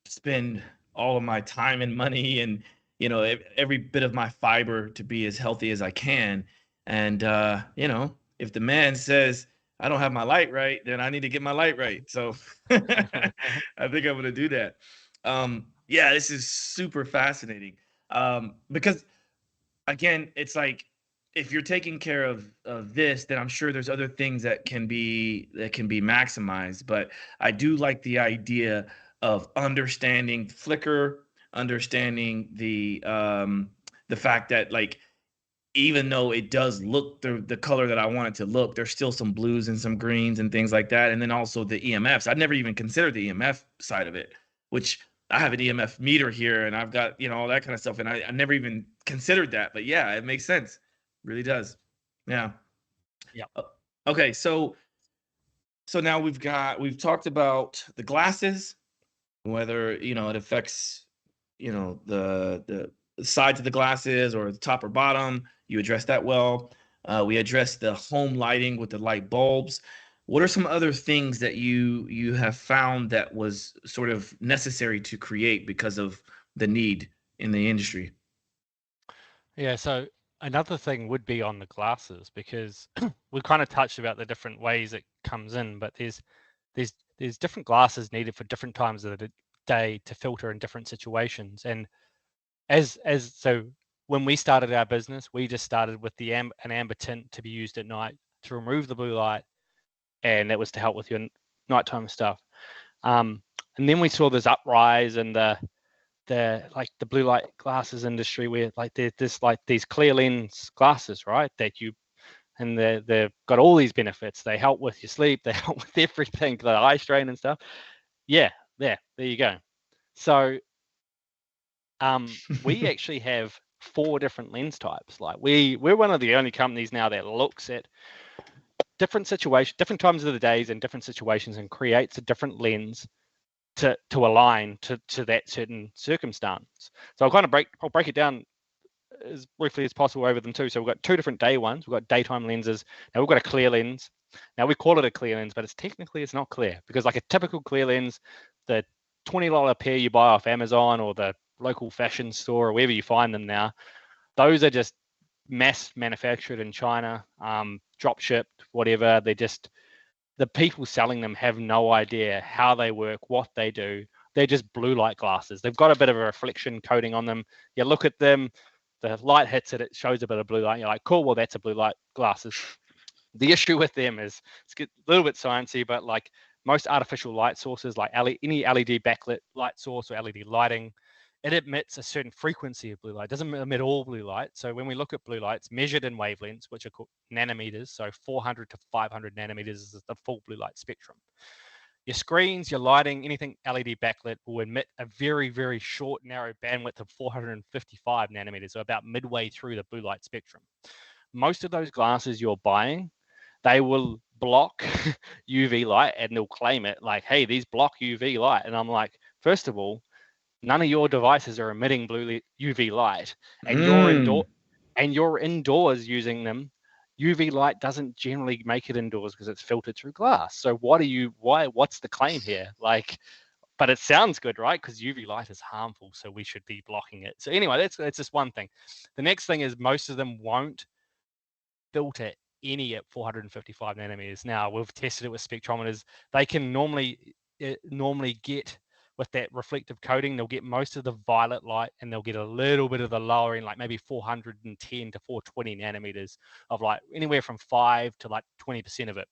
Speaker 1: spend all of my time and money and every bit of my fiber to be as healthy as I can. And if the man says I don't have my light right, then I need to get my light right. So I think I'm gonna do that. Yeah, this is super fascinating. Because again, it's like if you're taking care of this, then I'm sure there's other things that can be maximized. But I do like the idea of understanding flicker, understanding the fact that like even though it does look the color that I want it to look, there's still some blues and some greens and things like that. And then also the EMFs. I'd never even considered the EMF side of it, which I have an EMF meter here and I've got, all that kind of stuff. And I never even considered that. But yeah, it makes sense. Really does. Yeah.
Speaker 4: Yeah.
Speaker 1: Okay. So now we've talked about the glasses, whether, it affects, the sides of the glasses or the top or bottom. You addressed that well. We addressed the home lighting with the light bulbs. What are some other things that you have found that was sort of necessary to create because of the need in the industry?
Speaker 4: Yeah, so another thing would be on the glasses, because we kind of touched about the different ways it comes in, but there's different glasses needed for different times of the day to filter in different situations. And so when we started our business, we just started with an amber tint to be used at night to remove the blue light, and that was to help with your nighttime stuff. And then we saw this uprise in the blue light glasses industry, where like there's this like these clear lens glasses, right? They've got all these benefits. They help with your sleep. They help with everything, the eye strain and stuff. Yeah, there you go. So we actually have 4 different lens types. Like we're one of the only companies now that looks at different situations, different times of the days and different situations, and creates a different lens to align to that certain circumstance. So I'll break it down as briefly as possible over them too. So we've got 2 different day ones. We've got daytime lenses. Now we've got a clear lens. Now we call it a clear lens, but it's not clear, because like a typical clear lens, the $20 pair you buy off Amazon or the local fashion store or wherever you find them now, those are just mass manufactured in China, drop shipped, whatever. The people selling them have no idea how they work, what they do. They're just blue light glasses. They've got a bit of a reflection coating on them. You look at them, the light hits it, it shows a bit of blue light. You're like, cool, well, that's a blue light glasses. The issue with them is it's a little bit sciencey, but like most artificial light sources, like any LED backlit light source or LED lighting, it emits a certain frequency of blue light. It doesn't emit all blue light. So when we look at blue lights measured in wavelengths, which are called nanometers, so 400 to 500 nanometers is the full blue light spectrum. Your screens, your lighting, anything LED backlit will emit a very, very short, narrow bandwidth of 455 nanometers, so about midway through the blue light spectrum. Most of those glasses you're buying, they will block UV light, and they'll claim it like, hey, these block UV light. And I'm like, first of all, none of your devices are emitting UV light, and you're indoors using them. UV light doesn't generally make it indoors because it's filtered through glass. So what's the claim here? Like, but it sounds good, right? Because UV light is harmful, so we should be blocking it. So anyway, that's just one thing. The next thing is most of them won't filter any at 455 nanometers. Now we've tested it with spectrometers. They can normally get, with that reflective coating, they'll get most of the violet light, and they'll get a little bit of the lower end, like maybe 410 to 420 nanometers of light, anywhere from 5 to like 20% of it.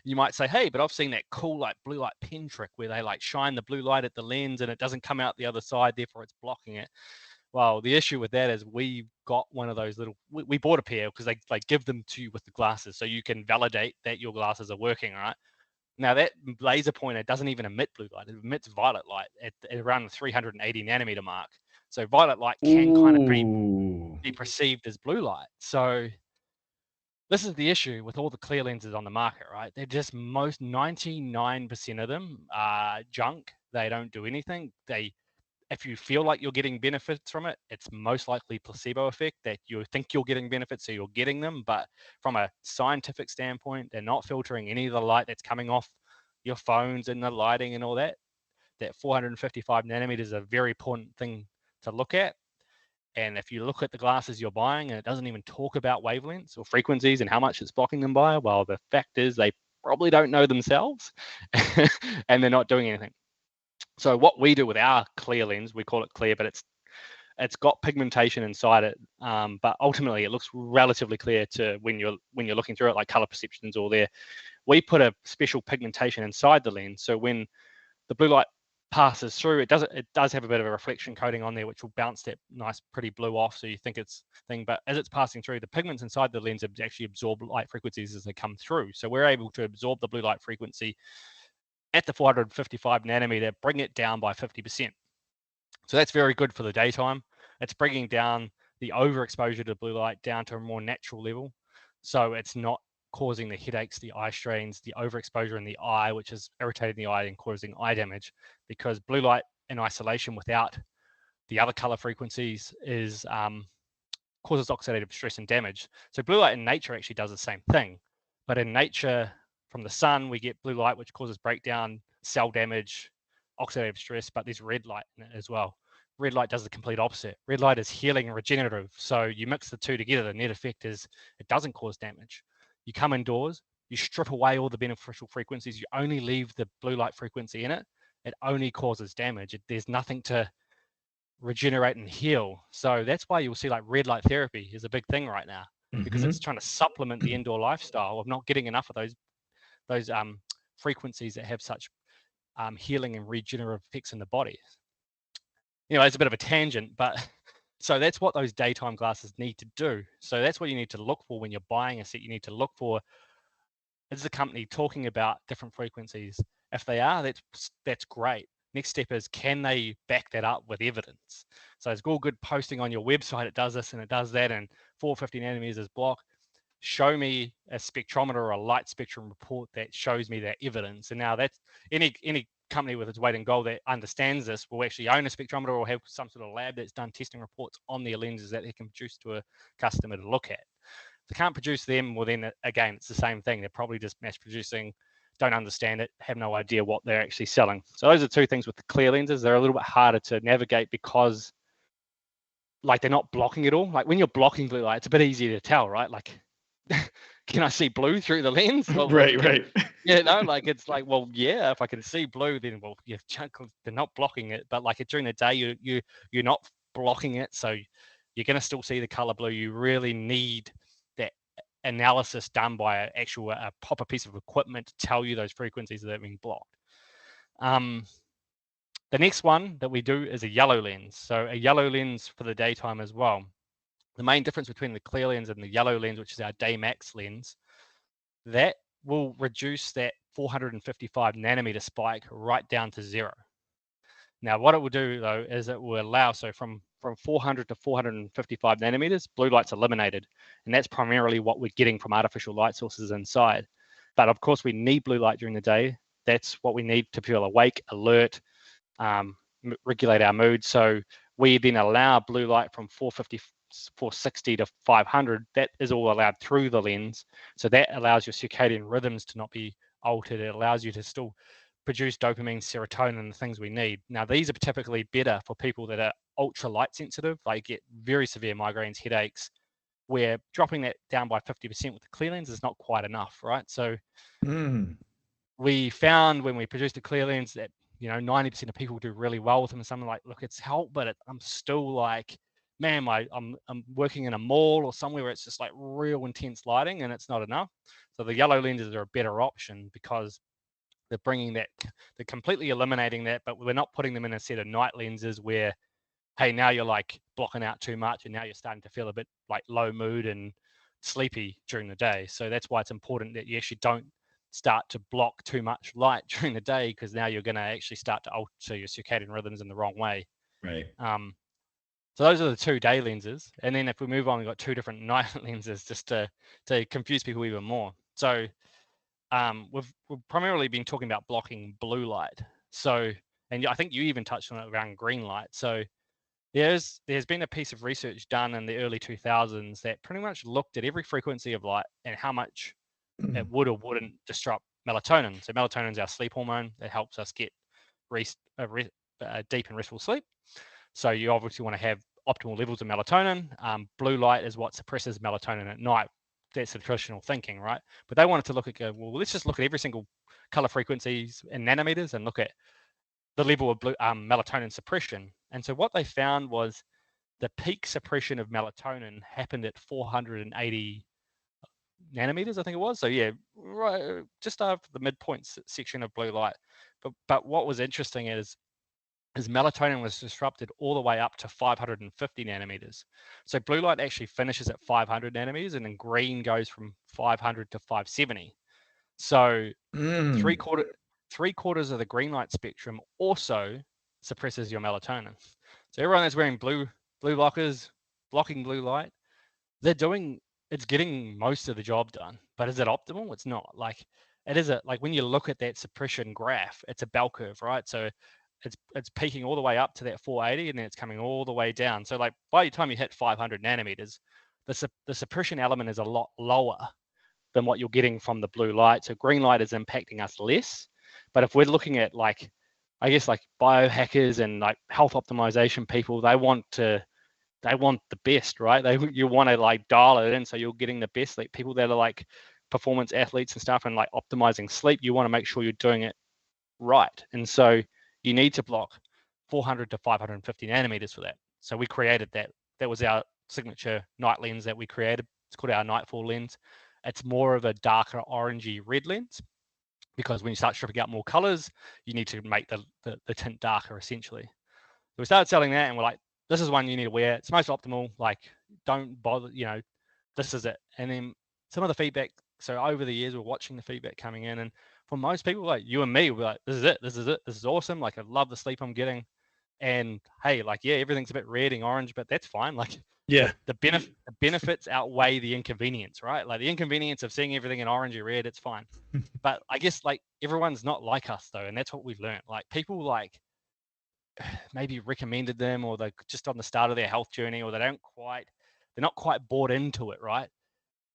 Speaker 4: You might say, hey, but I've seen that cool like blue light pen trick where they like shine the blue light at the lens and it doesn't come out the other side, therefore it's blocking it. Well, the issue with that is we got one of those we bought a pair because they give them to you with the glasses, so you can validate that your glasses are working, right? Now that laser pointer doesn't even emit blue light; it emits violet light at around the 380 nanometer mark. So violet light can kind of be perceived as blue light. So this is the issue with all the clear lenses on the market, right? They're just 99% of them are junk. They don't do anything. If you feel like you're getting benefits from it, it's most likely placebo effect, that you think you're getting benefits, so you're getting them. But from a scientific standpoint, they're not filtering any of the light that's coming off your phones and the lighting and all that. That 455 nanometers is a very important thing to look at. And if you look at the glasses you're buying and it doesn't even talk about wavelengths or frequencies and how much it's blocking them by, well, the fact is they probably don't know themselves and they're not doing anything. So what we do with our clear lens, we call it clear, but it's got pigmentation inside it, but ultimately it looks relatively clear to when you're looking through it, like color perception's all there. We put a special pigmentation inside the lens, so when the blue light passes through, it does have a bit of a reflection coating on there, which will bounce that nice pretty blue off, so you think it's thing. But as it's passing through, the pigments inside the lens actually absorb light frequencies as they come through. So we're able to absorb the blue light frequency at the 455 nanometer, bring it down by 50%. So that's very good for the daytime. It's bringing down the overexposure to blue light down to a more natural level. So it's not causing the headaches, the eye strains, the overexposure in the eye, which is irritating the eye and causing eye damage, because blue light in isolation without the other color frequencies is causes oxidative stress and damage. So blue light in nature actually does the same thing, but in nature from the sun, we get blue light, which causes breakdown, cell damage, oxidative stress, but there's red light in it as well. Red light does the complete opposite. Red light is healing and regenerative. So you mix the two together, the net effect is it doesn't cause damage. You come indoors, you strip away all the beneficial frequencies, you only leave the blue light frequency in it, it only causes damage. There's nothing to regenerate and heal. So that's why you'll see like red light therapy is a big thing right now, because it's trying to supplement the indoor lifestyle of not getting enough of those frequencies that have such healing and regenerative effects in the body. You know, it's a bit of a tangent, but so that's what those daytime glasses need to do. So that's what you need to look for when you're buying a set. You need to look for, is the company talking about different frequencies? If they are, that's great. Next step is, can they back that up with evidence? So it's all good posting on your website, it does this and it does that, and 450 nanometers is block. Show me a spectrometer or a light spectrum report that shows me that evidence. And now that's any company with its weight in gold that understands this will actually own a spectrometer or have some sort of lab that's done testing reports on their lenses that they can produce to a customer to look at. If they can't produce them, well then again, it's the same thing. They're probably just mass producing, don't understand it, have no idea what they're actually selling. So those are two things with the clear lenses. They're a little bit harder to navigate because like they're not blocking it all. Like when you're blocking blue light, it's a bit easier to tell, right? Like, can I see blue through the lens? Well,
Speaker 1: right.
Speaker 4: Yeah, no, like it's like, well, yeah, if I can see blue, then well, yeah, they're not blocking it. But like during the day, you're not blocking it, so you're gonna still see the color blue. You really need that analysis done by a proper piece of equipment to tell you those frequencies that are being blocked. The next one that we do is a yellow lens. So a yellow lens for the daytime as well. The main difference between the clear lens and the yellow lens, which is our day max lens, that will reduce that 455 nanometer spike right down to 0. Now, what it will do though is it will allow, so from 400 to 455 nanometers, blue light's eliminated, and that's primarily what we're getting from artificial light sources inside. But of course, we need blue light during the day. That's what we need to feel awake, alert, regulate our mood. So we then allow blue light from 460 to 500, that is all allowed through the lens. So that allows your circadian rhythms to not be altered. It allows you to still produce dopamine, serotonin, and the things we need. Now, these are typically better for people that are ultra light sensitive. They get very severe migraines, headaches, where dropping that down by 50% with the clear lens is not quite enough, right? So we found when we produced a clear lens that, you know, 90% of people do really well with them. And something like, look, it's helped, but I'm still like, man, I'm working in a mall or somewhere where it's just like real intense lighting and it's not enough. So the yellow lenses are a better option because they're bringing that, they're completely eliminating that, but we're not putting them in a set of night lenses where, hey, now you're like blocking out too much and now you're starting to feel a bit like low mood and sleepy during the day. So that's why it's important that you actually don't start to block too much light during the day, because now you're going to actually start to alter your circadian rhythms in the wrong way.
Speaker 1: Right.
Speaker 4: So those are the two day lenses. And then if we move on, we've got two different night lenses just to confuse people even more. So we've primarily been talking about blocking blue light. So, and I think you even touched on it around green light. So there's been a piece of research done in the early 2000s that pretty much looked at every frequency of light and how much it would or wouldn't disrupt melatonin. So melatonin is our sleep hormone that helps us get deep and restful sleep. So you obviously want to have optimal levels of melatonin. Blue light is what suppresses melatonin at night. That's the traditional thinking, right? But they wanted to look at, well, let's just look at every single color frequencies in nanometers and look at the level of melatonin suppression. And so what they found was the peak suppression of melatonin happened at 480 nanometers, I think it was. So yeah, right, just after the midpoint section of blue light. But what was interesting is melatonin was disrupted all the way up to 550 nanometers. So blue light actually finishes at 500 nanometers, and then green goes from 500 to 570. So three quarters of the green light spectrum also suppresses your melatonin. So everyone that's wearing blue blockers, blocking blue light, it's getting most of the job done. But is it optimal? It's not. Like it is like when you look at that suppression graph, it's a bell curve, right? So it's peaking all the way up to that 480, and then it's coming all the way down. So like by the time you hit 500 nanometers, the suppression element is a lot lower than what you're getting from the blue light. So green light is impacting us less. But if we're looking at like, I guess like biohackers and like health optimization people, they want the best, right? You want to like dial it in so you're getting the best. Like people that are like performance athletes and stuff and like optimizing sleep, you want to make sure you're doing it right. And so you need to block 400 to 550 nanometers for that. So we created that. That was our signature night lens that we created. It's called our Nightfall lens. It's more of a darker orangey red lens, because when you start stripping out more colors, you need to make the tint darker essentially. So we started selling that, and we're like, this is one you need to wear. It's most optimal. Like, don't bother, this is it. And then some of the feedback. So over the years, we're watching the feedback coming in, and for most people, like you and me, we're like, this is it. This is awesome. Like, I love the sleep I'm getting. And hey, like, yeah, everything's a bit red and orange, but that's fine. Like,
Speaker 1: Yeah.
Speaker 4: the benefits outweigh the inconvenience, right? Like the inconvenience of seeing everything in orange or red, it's fine. But I guess like everyone's not like us though, and that's what we've learned. Like people like maybe recommended them, or they're just on the start of their health journey, or they're not quite bought into it, right?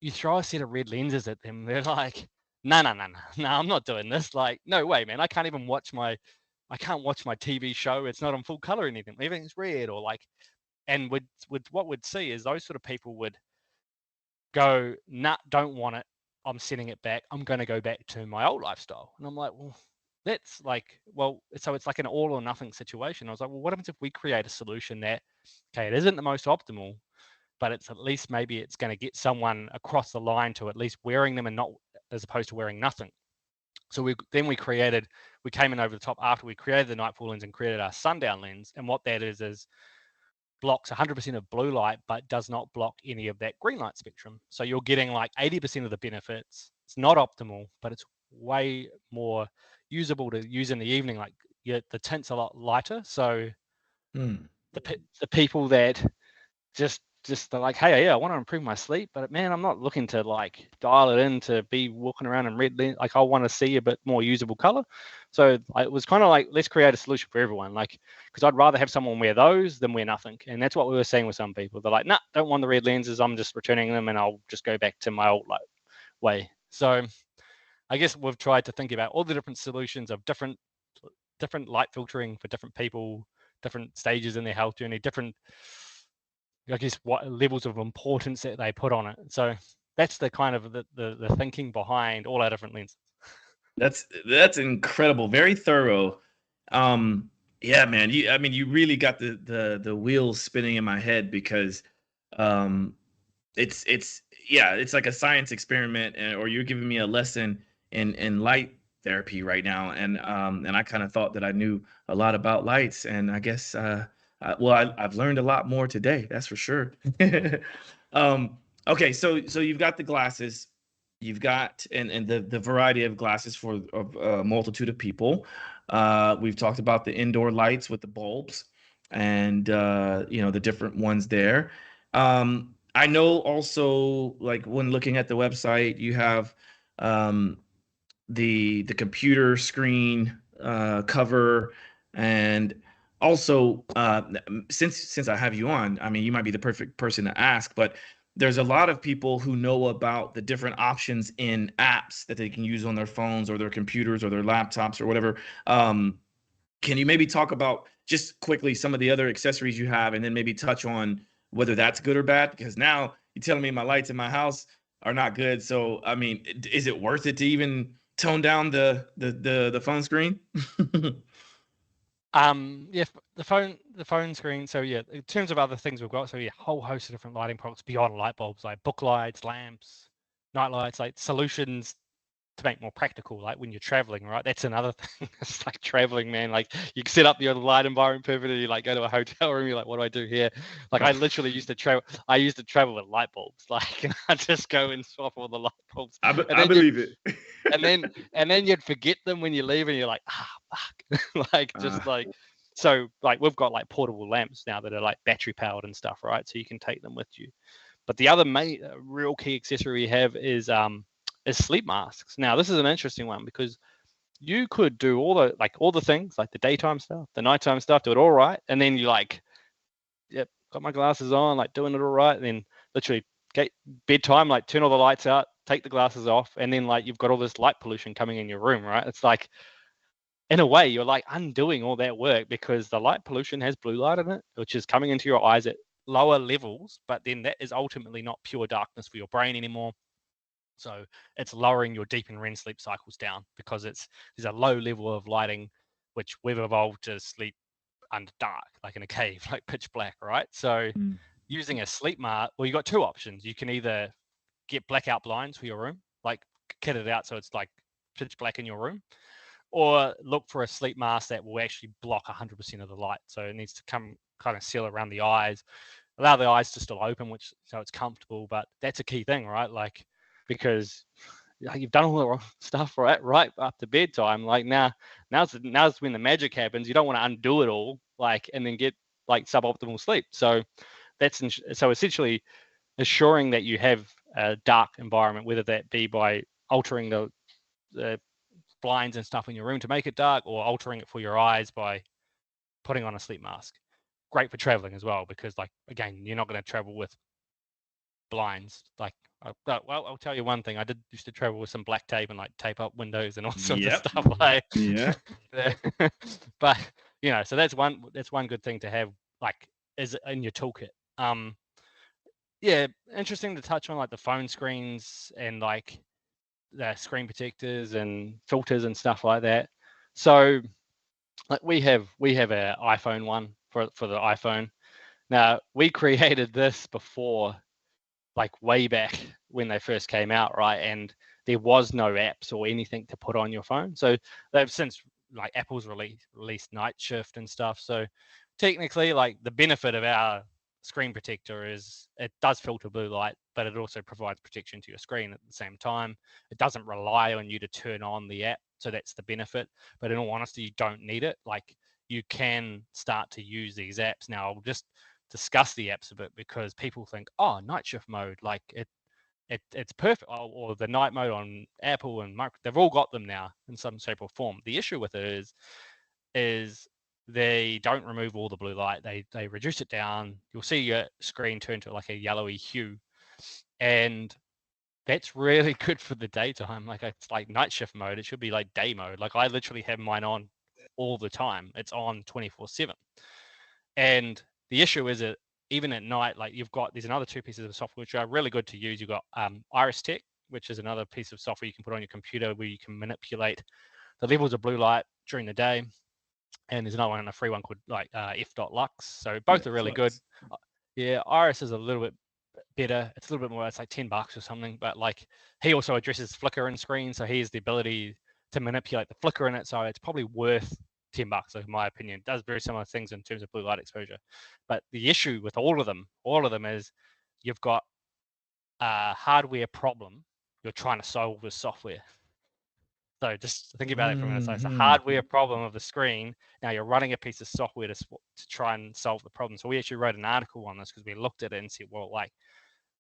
Speaker 4: You throw a set of red lenses at them, they're like, no, I'm not doing this. Like, no way, man. I can't watch my TV show. It's not on full color or anything. Everything's red, or like. And with what we'd see is those sort of people would go, nah, don't want it. I'm sending it back. I'm going to go back to my old lifestyle. And I'm like, well, that's like, so it's like an all or nothing situation. I was like, well, what happens if we create a solution that, okay, it isn't the most optimal, but it's at least maybe it's going to get someone across the line to at least wearing them, and not as opposed to wearing nothing. So we came in over the top after we created the Nightfall lens and created our Sundown lens. And what that is blocks 100% of blue light, but does not block any of that green light spectrum. So you're getting like 80% of the benefits. It's not optimal, but it's way more usable to use in the evening. Like the tint's a lot lighter. So the people that just they're like, hey, yeah, I want to improve my sleep, but man, I'm not looking to like dial it in to be walking around in red lens. Like I want to see a bit more usable color. So it was kind of like, let's create a solution for everyone. Like, because I'd rather have someone wear those than wear nothing. And that's what we were seeing with some people. They're like, nah, don't want the red lenses. I'm just returning them, and I'll just go back to my old way. So I guess we've tried to think about all the different solutions of different light filtering for different people, different stages in their health journey, different, I guess, what levels of importance that they put on it. So that's the kind of the thinking behind all our different lenses.
Speaker 1: That's incredible. Very thorough. Yeah, man. You really got the wheels spinning in my head, because it's like a science experiment, or you're giving me a lesson in light therapy right now. And I kind of thought that I knew a lot about lights, and I guess I've learned a lot more today. That's for sure. Okay, so you've got the glasses, you've got and the variety of glasses for a multitude of people. We've talked about the indoor lights with the bulbs, and the different ones there. I know also, like when looking at the website, you have the computer screen cover, and also since I have you on, I mean, you might be the perfect person to ask, but there's a lot of people who know about the different options in apps that they can use on their phones or their computers or their laptops or whatever. Can you maybe talk about just quickly some of the other accessories you have, and then maybe touch on whether that's good or bad? Because now you're telling me my lights in my house are not good. So, I mean, is it worth it to even tone down the phone screen?
Speaker 4: Yeah, the phone screen. So yeah, in terms of other things we've got, so yeah, a whole host of different lighting products beyond light bulbs, like book lights, lamps, night lights, like solutions to make more practical, like when you're traveling, right? That's another thing. It's like traveling, man. Like you set up your light environment perfectly. You like go to a hotel room. You're like, what do I do here? Like I literally used to travel. I used to travel with light bulbs. Like and I just go and swap all the light bulbs.
Speaker 1: I
Speaker 4: then
Speaker 1: believe it.
Speaker 4: and then you'd forget them when you leave, and you're like, fuck. Like just like so. Like we've got like portable lamps now that are like battery powered and stuff, right? So you can take them with you. But the other real key accessory we have is sleep masks. Now this is an interesting one because you could do all the things like the daytime stuff, the nighttime stuff, do it all right, and then you like, yep, got my glasses on, like doing it all right, and then literally get bedtime, like turn all the lights out, take the glasses off, and then like you've got all this light pollution coming in your room, right? It's like in a way you're like undoing all that work because the light pollution has blue light in it, which is coming into your eyes at lower levels, but then that is ultimately not pure darkness for your brain anymore. So it's lowering your deep and REM sleep cycles down because there's a low level of lighting, which we've evolved to sleep under dark, like in a cave, like pitch black, right? So using a sleep mask, well, you got two options. You can either get blackout blinds for your room, like kit it out so it's like pitch black in your room, or look for a sleep mask that will actually block 100% of the light. So it needs to come kind of seal around the eyes, allow the eyes to still open, which so it's comfortable. But that's a key thing, right? Like because you've done all the wrong stuff right up to bedtime. Like now's when the magic happens. You don't want to undo it all, like and then get like suboptimal sleep. So so essentially assuring that you have a dark environment, whether that be by altering the blinds and stuff in your room to make it dark, or altering it for your eyes by putting on a sleep mask. Great for traveling as well, because like again, you're not going to travel with blinds. Like, well, I'll tell you one thing. I used to travel with some black tape and like tape up windows and all sorts of stuff. Like,
Speaker 1: yeah.
Speaker 4: But so that's one good thing to have, like, is in your toolkit. Yeah, interesting to touch on like the phone screens and like the screen protectors and filters and stuff like that. So like we have an iPhone one for the iPhone. Now we created this before, like way back when they first came out, right? And there was no apps or anything to put on your phone. So they've since, like Apple's released Night Shift and stuff. So technically, like the benefit of our screen protector is it does filter blue light, but it also provides protection to your screen at the same time. It doesn't rely on you to turn on the app. So that's the benefit. But in all honesty, you don't need it. Like you can start to use these apps. Now I'll just discuss the apps a bit because people think, oh, night shift mode, like it's perfect, or the night mode on Apple and Microsoft, they've all got them now in some shape or form. The issue with it is they don't remove all the blue light. They reduce it down. You'll see your screen turn to like a yellowy hue, and that's really good for the daytime. Like it's like night shift mode. It should be like day mode. Like I literally have mine on all the time. It's on 24/7. And the issue is that even at night, like there's another two pieces of software which are really good to use. You've got Iris Tech, which is another piece of software you can put on your computer where you can manipulate the levels of blue light during the day. And there's another one, a free one called like F.Lux. So both are really good. Yeah, Iris is a little bit better. It's a little bit more, it's like $10 or something. But like he also addresses flicker in screen. So he has the ability to manipulate the flicker in it. So it's probably worth $10, in my opinion. It does very similar things in terms of blue light exposure. But the issue with all of them is you've got a hardware problem you're trying to solve with software. So just think about it for a minute. So it's a hardware problem of the screen. Now you're running a piece of software to try and solve the problem. So we actually wrote an article on this because we looked at it and said, well, like,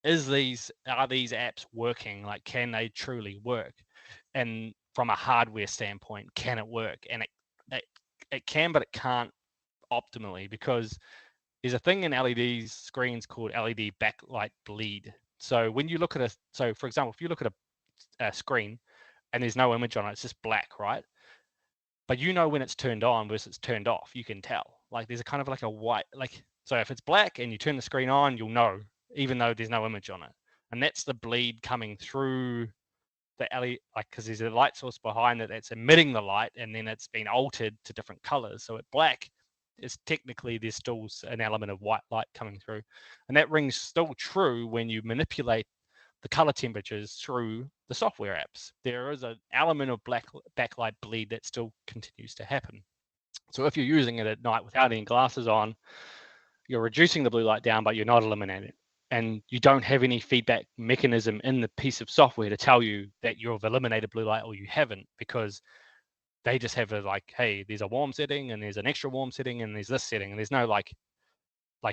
Speaker 4: are these apps working? Like, can they truly work? And from a hardware standpoint, can it work? And it can, but it can't optimally, because there's a thing in LED screens called LED backlight bleed. So when you look at for example, if you look at a screen and there's no image on it, it's just black, right? But when it's turned on versus it's turned off, you can tell. Like there's a kind of like a white, like, so if it's black and you turn the screen on, you'll know, even though there's no image on it. And that's the bleed coming through the LED, like, because there's a light source behind it that's emitting the light, and then it's been altered to different colors. So at black, it's technically there's still an element of white light coming through, and that rings still true when you manipulate the color temperatures through the software apps. There is an element of black backlight bleed that still continues to happen. So if you're using it at night without any glasses on, you're reducing the blue light down, but you're not eliminating it. And you don't have any feedback mechanism in the piece of software to tell you that you've eliminated blue light or you haven't, because they just have a like, hey, there's a warm setting and there's an extra warm setting and there's this setting, and there's no like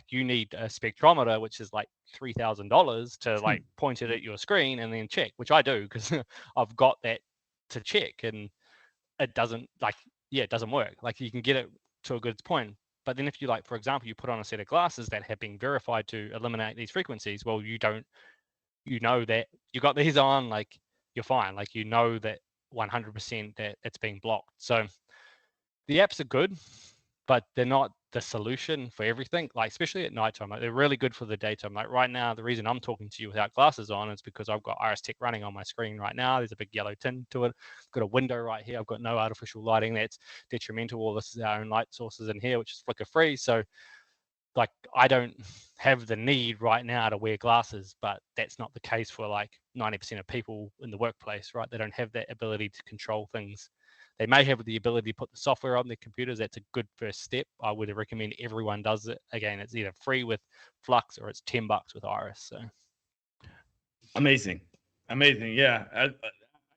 Speaker 4: you need a spectrometer, which is like $3,000 to like point it at your screen and then check, which I do because I've got that to check, and it doesn't it doesn't work. Like you can get it to a good point. But then if you like, for example, you put on a set of glasses that have been verified to eliminate these frequencies, well, you know that you got these on, like you're fine. Like, you know that 100% that it's being blocked. So the apps are good, but they're not the solution for everything. Like, especially at nighttime, like they're really good for the daytime. Like right now, the reason I'm talking to you without glasses on is because I've got Iris Tech running on my screen right now. There's a big yellow tint to it. I've got a window right here. I've got no artificial lighting that's detrimental. All this is our own light sources in here, which is flicker free. So like, I don't have the need right now to wear glasses, but that's not the case for like 90% of people in the workplace, right? They don't have that ability to control things. They may have the ability to put the software on their computers. That's a good first step. I would recommend everyone does it. Again, it's either free with Flux or it's $10 with Iris. So
Speaker 1: amazing. Yeah, I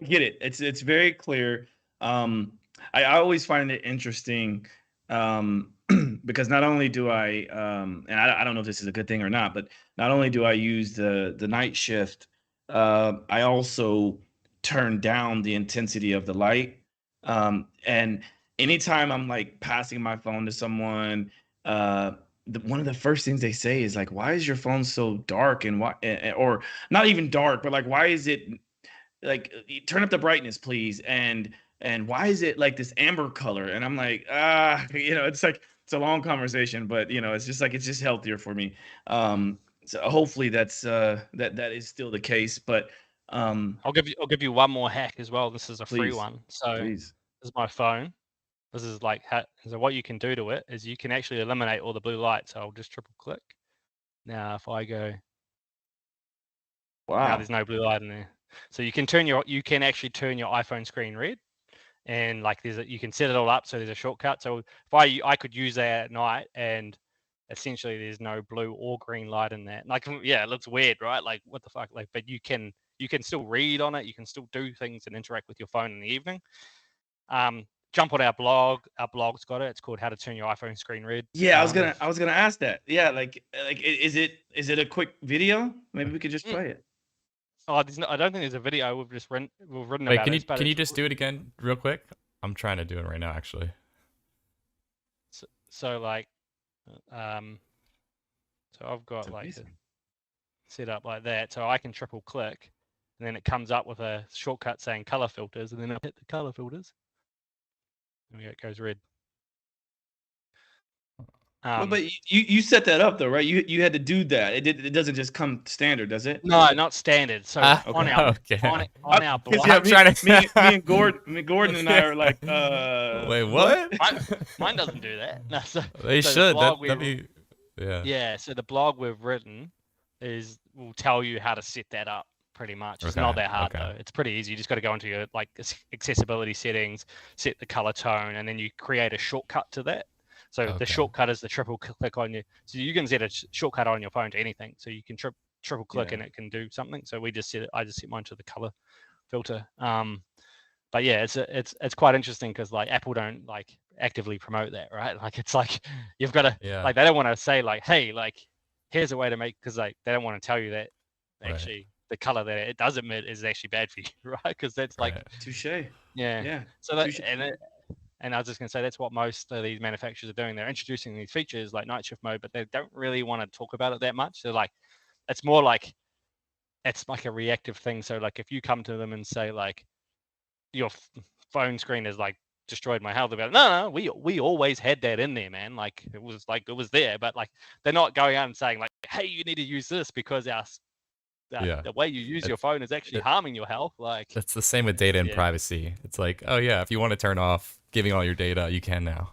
Speaker 1: get it. It's very clear. I always find it interesting because not only do I, and I don't know if this is a good thing or not, but not only do I use the night shift, I also turn down the intensity of the light. And anytime I'm like passing my phone to someone, one of the first things they say is like, why is your phone so dark? And why, or not even dark, but like, why is it like, turn up the brightness, please? And why is it like this amber color? And I'm like, it's like, it's a long conversation, but it's just like, it's just healthier for me. So hopefully that's, that is still the case, but,
Speaker 4: I'll give you one more hack as well. This is a free one. So
Speaker 1: please.
Speaker 4: This is my phone. This is like, so what you can do to it is you can actually eliminate all the blue light. So I'll just triple click. Now, if I go,
Speaker 1: wow,
Speaker 4: now there's no blue light in there. So you can actually turn your iPhone screen red, and like you can set it all up. So there's a shortcut. So if I could use that at night, and essentially there's no blue or green light in that. Like, yeah, it looks weird, right? Like, what the fuck? Like, but you can still read on it. You can still do things and interact with your phone in the evening. Jump on our blog. Our blog's got it. It's called How to Turn Your iPhone Screen Red.
Speaker 1: Yeah, I was gonna ask that. Yeah, like is it a quick video? Maybe we could just play it.
Speaker 4: Oh, I don't think there's a video. We've written
Speaker 5: Wait,
Speaker 4: about it.
Speaker 5: Can you just do it again real quick? I'm trying to do it right now, actually.
Speaker 4: So like, so I've got like it set up like that, so I can triple click, and then it comes up with a shortcut saying color filters, and then I hit the color filters. And it goes red.
Speaker 1: Well, but you set that up though, right? You had to do that. It doesn't just come standard, does it?
Speaker 4: No, not standard. So on our blog,
Speaker 1: I'm trying to. me and Gordon and I are like,
Speaker 5: wait, what?
Speaker 4: Mine doesn't do that. No,
Speaker 5: they should. That'd be, yeah.
Speaker 4: Yeah. So the blog we've written will tell you how to set that up. Pretty much. It's not that hard though. It's pretty easy. You just got to go into your like accessibility settings, set the color tone, and then you create a shortcut to that. So the shortcut is the triple click on you. So you can set a shortcut on your phone to anything. So you can triple click and it can do something. So I just set mine to the color filter. But yeah, it's quite interesting because like Apple don't like actively promote that, right? Like it's like you've got to like they don't want to say like, hey, like here's a way to make, because like they don't want to tell you that actually the color that it does emit is actually bad for you, right? Because that's like
Speaker 1: touche.
Speaker 4: Yeah. So that and I was just going to say that's what most of these manufacturers are doing. They're introducing these features like night shift mode, but they don't really want to talk about it that much. They're like, it's more like, it's like a reactive thing. So like if you come to them and say like, your phone screen is like destroyed my health, they'll be like, no, we always had that in there, man. Like it was there, but like they're not going out and saying like, hey, you need to use this because
Speaker 5: Yeah.
Speaker 4: the way you use your
Speaker 5: It's,
Speaker 4: phone is actually harming your health. Like,
Speaker 5: it's the same with data and
Speaker 4: yeah,
Speaker 5: privacy. It's like, oh yeah, if you want to turn off giving all your data, you can now.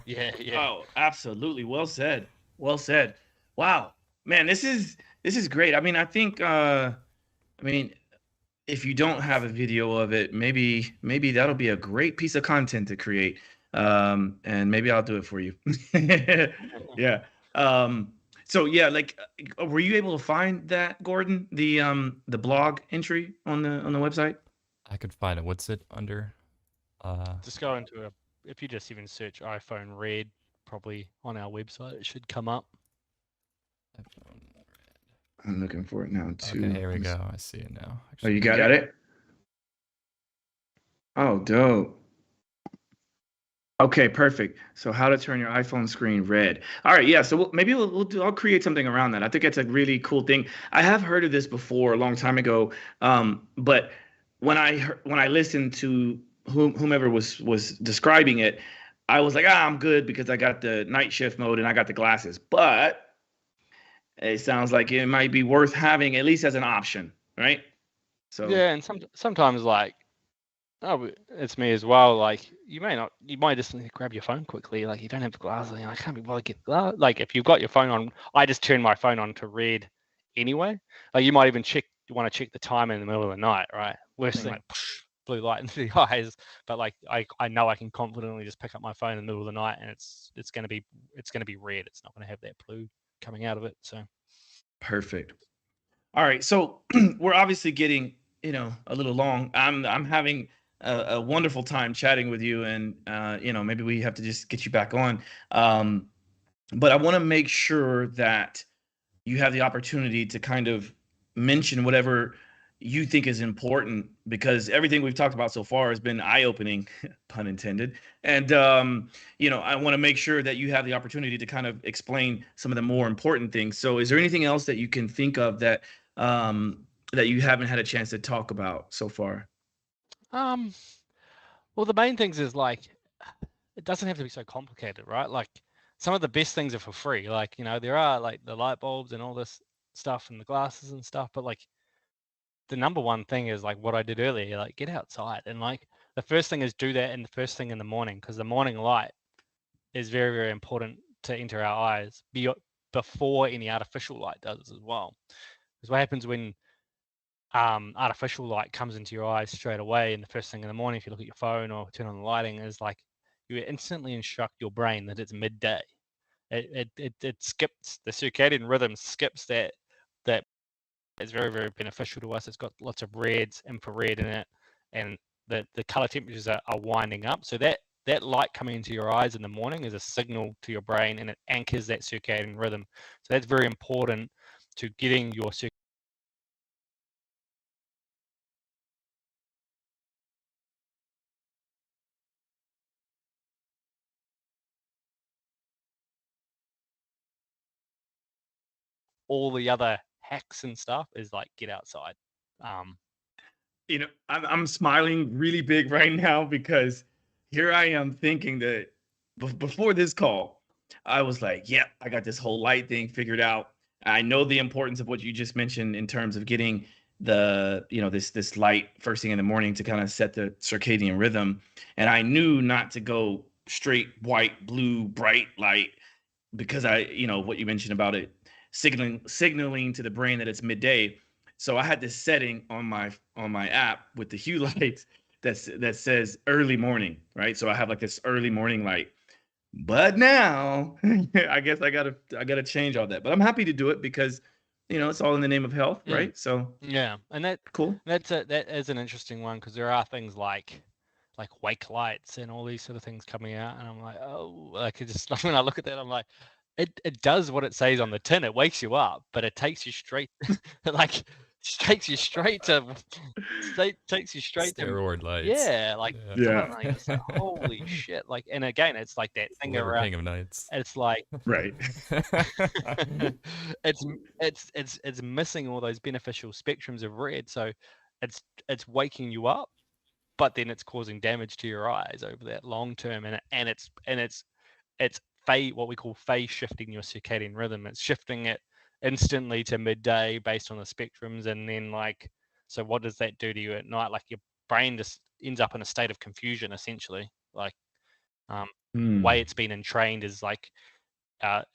Speaker 4: yeah.
Speaker 1: Oh, absolutely. Well said. Well said. Wow, man, this is great. I mean, I think I mean, if you don't have a video of it, maybe that'll be a great piece of content to create. And maybe I'll do it for you. Yeah. So yeah, like were you able to find that, Gordon, the blog entry on the website?
Speaker 5: I could find it. What's it under?
Speaker 4: Just go into if you just even search iPhone Red, probably on our website, it should come up.
Speaker 1: I'm looking for it now too.
Speaker 5: Okay, here we go. I see it now.
Speaker 1: Oh, you got it? Oh, dope. Okay, perfect. So how to turn your iPhone screen red. All right, yeah. So maybe I'll create something around that. I think it's a really cool thing. I have heard of this before a long time ago, but when I listened to whomever was describing it, I was like, I'm good because I got the night shift mode and I got the glasses. But it sounds like it might be worth having at least as an option, right? So
Speaker 4: Yeah, and sometimes like, it's me as well. Like you might just need to grab your phone quickly. Like you don't have the glasses. I can't be bothered to get glass. Like if you've got your phone on, I just turn my phone on to red anyway. Like you might even want to check the time in the middle of the night, right? Worst thing, like blue light into the eyes. But like I know I can confidently just pick up my phone in the middle of the night, and it's gonna be red. It's not gonna have that blue coming out of it. So
Speaker 1: perfect. All right, so we're obviously getting a little long. I'm having a wonderful time chatting with you, and maybe we have to just get you back on. But I want to make sure that you have the opportunity to kind of mention whatever you think is important, because everything we've talked about so far has been eye-opening, pun intended. And I want to make sure that you have the opportunity to kind of explain some of the more important things. So is there anything else that you can think of that that you haven't had a chance to talk about so far?
Speaker 4: Well, the main things is like, it doesn't have to be so complicated, right? Like some of the best things are for free. Like, there are like the light bulbs and all this stuff and the glasses and stuff, but like the number one thing is like what I did earlier, like get outside. And like the first thing is do that in the first thing in the morning, because the morning light is very, very important to enter our eyes before any artificial light does as well. Because what happens when artificial light comes into your eyes straight away in the first thing in the morning, if you look at your phone or turn on the lighting, is like you instantly instruct your brain that it's midday. It skips the circadian rhythm, skips that is very, very beneficial to us. It's got lots of reds, infrared in it, and the color temperatures are winding up. So that light coming into your eyes in the morning is a signal to your brain, and it anchors that circadian rhythm. So that's very important to getting your all the other hacks and stuff is like get outside.
Speaker 1: I'm smiling really big right now because here I am thinking that before this call, I was like, yeah, I got this whole light thing figured out. I know the importance of what you just mentioned in terms of getting this light first thing in the morning to kind of set the circadian rhythm. And I knew not to go straight white, blue, bright light, because what you mentioned about it signaling to the brain that it's midday. So I had this setting on my app with the hue lights that says early morning, right? So I have like this early morning light. But now I guess I gotta change all that. But I'm happy to do it because it's all in the name of health, right? So
Speaker 4: yeah, and
Speaker 1: cool.
Speaker 4: That is an interesting one, because there are things like wake lights and all these sort of things coming out, and I'm like, oh, like it just when I look at that, I'm like, it does what it says on the tin. It wakes you up, but it takes you straight like takes you straight to
Speaker 5: Steroid lights.
Speaker 4: yeah, like
Speaker 1: Yeah.
Speaker 4: it's like, holy shit. Like, and again, it's like that thing around
Speaker 5: King of Nights.
Speaker 4: it's like
Speaker 1: Right.
Speaker 4: it's missing all those beneficial spectrums of red, so it's waking you up, but then it's causing damage to your eyes over that long term, and it's what we call phase shifting your circadian rhythm. It's shifting it instantly to midday based on the spectrums, and then like, so what does that do to you at night? Like your brain just ends up in a state of confusion essentially. Like the way it's been entrained is like that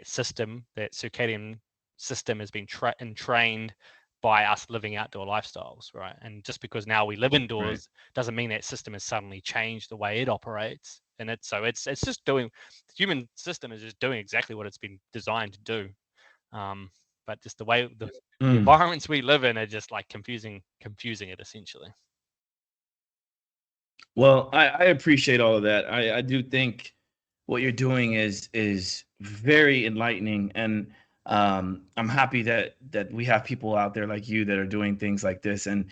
Speaker 4: system, that circadian system, has been entrained by us living outdoor lifestyles, right? And just because now we live indoors doesn't mean that system has suddenly changed the way it operates. And it's just doing, the human system is just doing exactly what it's been designed to do. But just the way the environments we live in are just like confusing it essentially.
Speaker 1: Well, I appreciate all of that. I do think what you're doing is very enlightening, and I'm happy that we have people out there like you that are doing things like this. And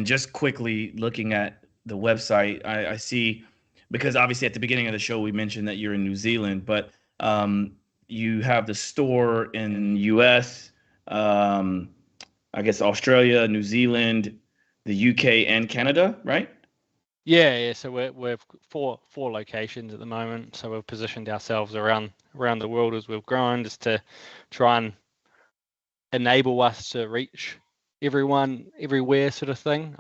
Speaker 1: just quickly looking at the website, I see, because obviously at the beginning of the show we mentioned that you're in New Zealand, but you have the store in US, I guess Australia, New Zealand, the UK, and Canada, right?
Speaker 4: Yeah. So we're four locations at the moment. So we've positioned ourselves around the world as we've grown, just to try and enable us to reach everyone everywhere, sort of thing.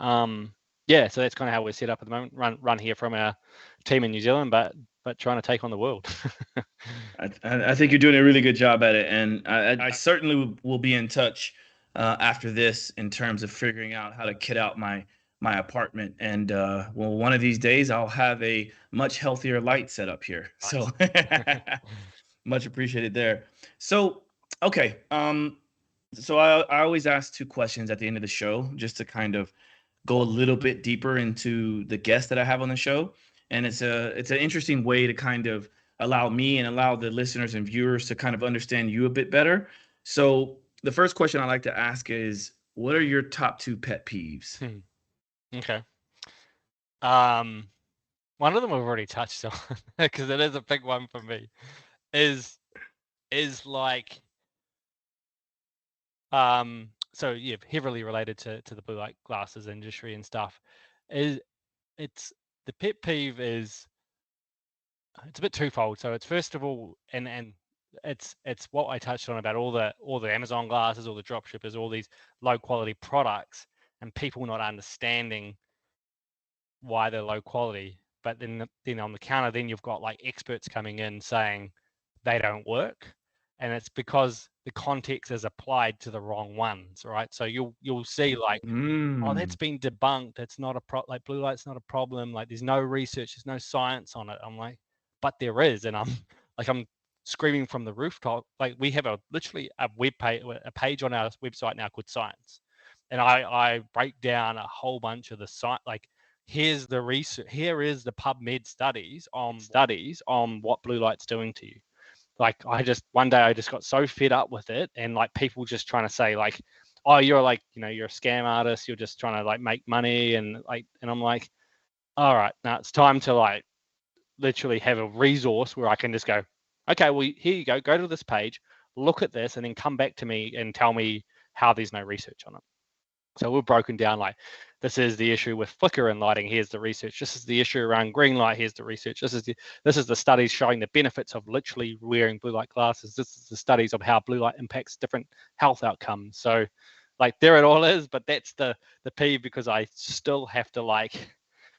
Speaker 4: Yeah. So that's kind of how we're set up at the moment. Run here from our team in New Zealand, but trying to take on the world.
Speaker 1: I think you're doing a really good job at it, and I certainly will be in touch after this in terms of figuring out how to kit out my apartment. And well, one of these days I'll have a much healthier light set up here. So much appreciated there. So, okay. So I always ask 2 questions at the end of the show, just to kind of go a little bit deeper into the guests that I have on the show. And it's an interesting way to kind of allow me and allow the listeners and viewers to kind of understand you a bit better. So the first question I like to ask is, what are your top 2 pet peeves?
Speaker 4: Okay. One of them we've already touched on, because it is a big one for me, is like, so yeah, heavily related to the blue light glasses industry and stuff. It's the pet peeve is, it's a bit twofold. So it's, first of all, and it's what I touched on about all the Amazon glasses, all the drop shippers, all these low quality products, and people not understanding why they're low quality. But then on the counter, then you've got like experts coming in saying they don't work, and it's because the context is applied to the wrong ones, right? So you'll see like, oh, that's been debunked. It's not a like blue light's not a problem. Like there's no research, there's no science on it. I'm like, but there is, and I'm screaming from the rooftop. Like we have literally a page on our website now called Science, and I break down a whole bunch of the site. Like, here's the research, here is the PubMed studies on what blue light's doing to you. Like one day I just got so fed up with it, and like people just trying to say like, oh, you're like, you're a scam artist, you're just trying to like make money, and I'm like, all right, now it's time to like literally have a resource where I can just go, okay, well, here you go to this page, look at this, and then come back to me and tell me how there's no research on it. So we've broken down like, this is the issue with flicker and lighting, here's the research. This is the issue around green light, here's the research. This is the studies showing the benefits of literally wearing blue light glasses. This is the studies of how blue light impacts different health outcomes. So like, there it all is, but that's the peeve, because I still have to like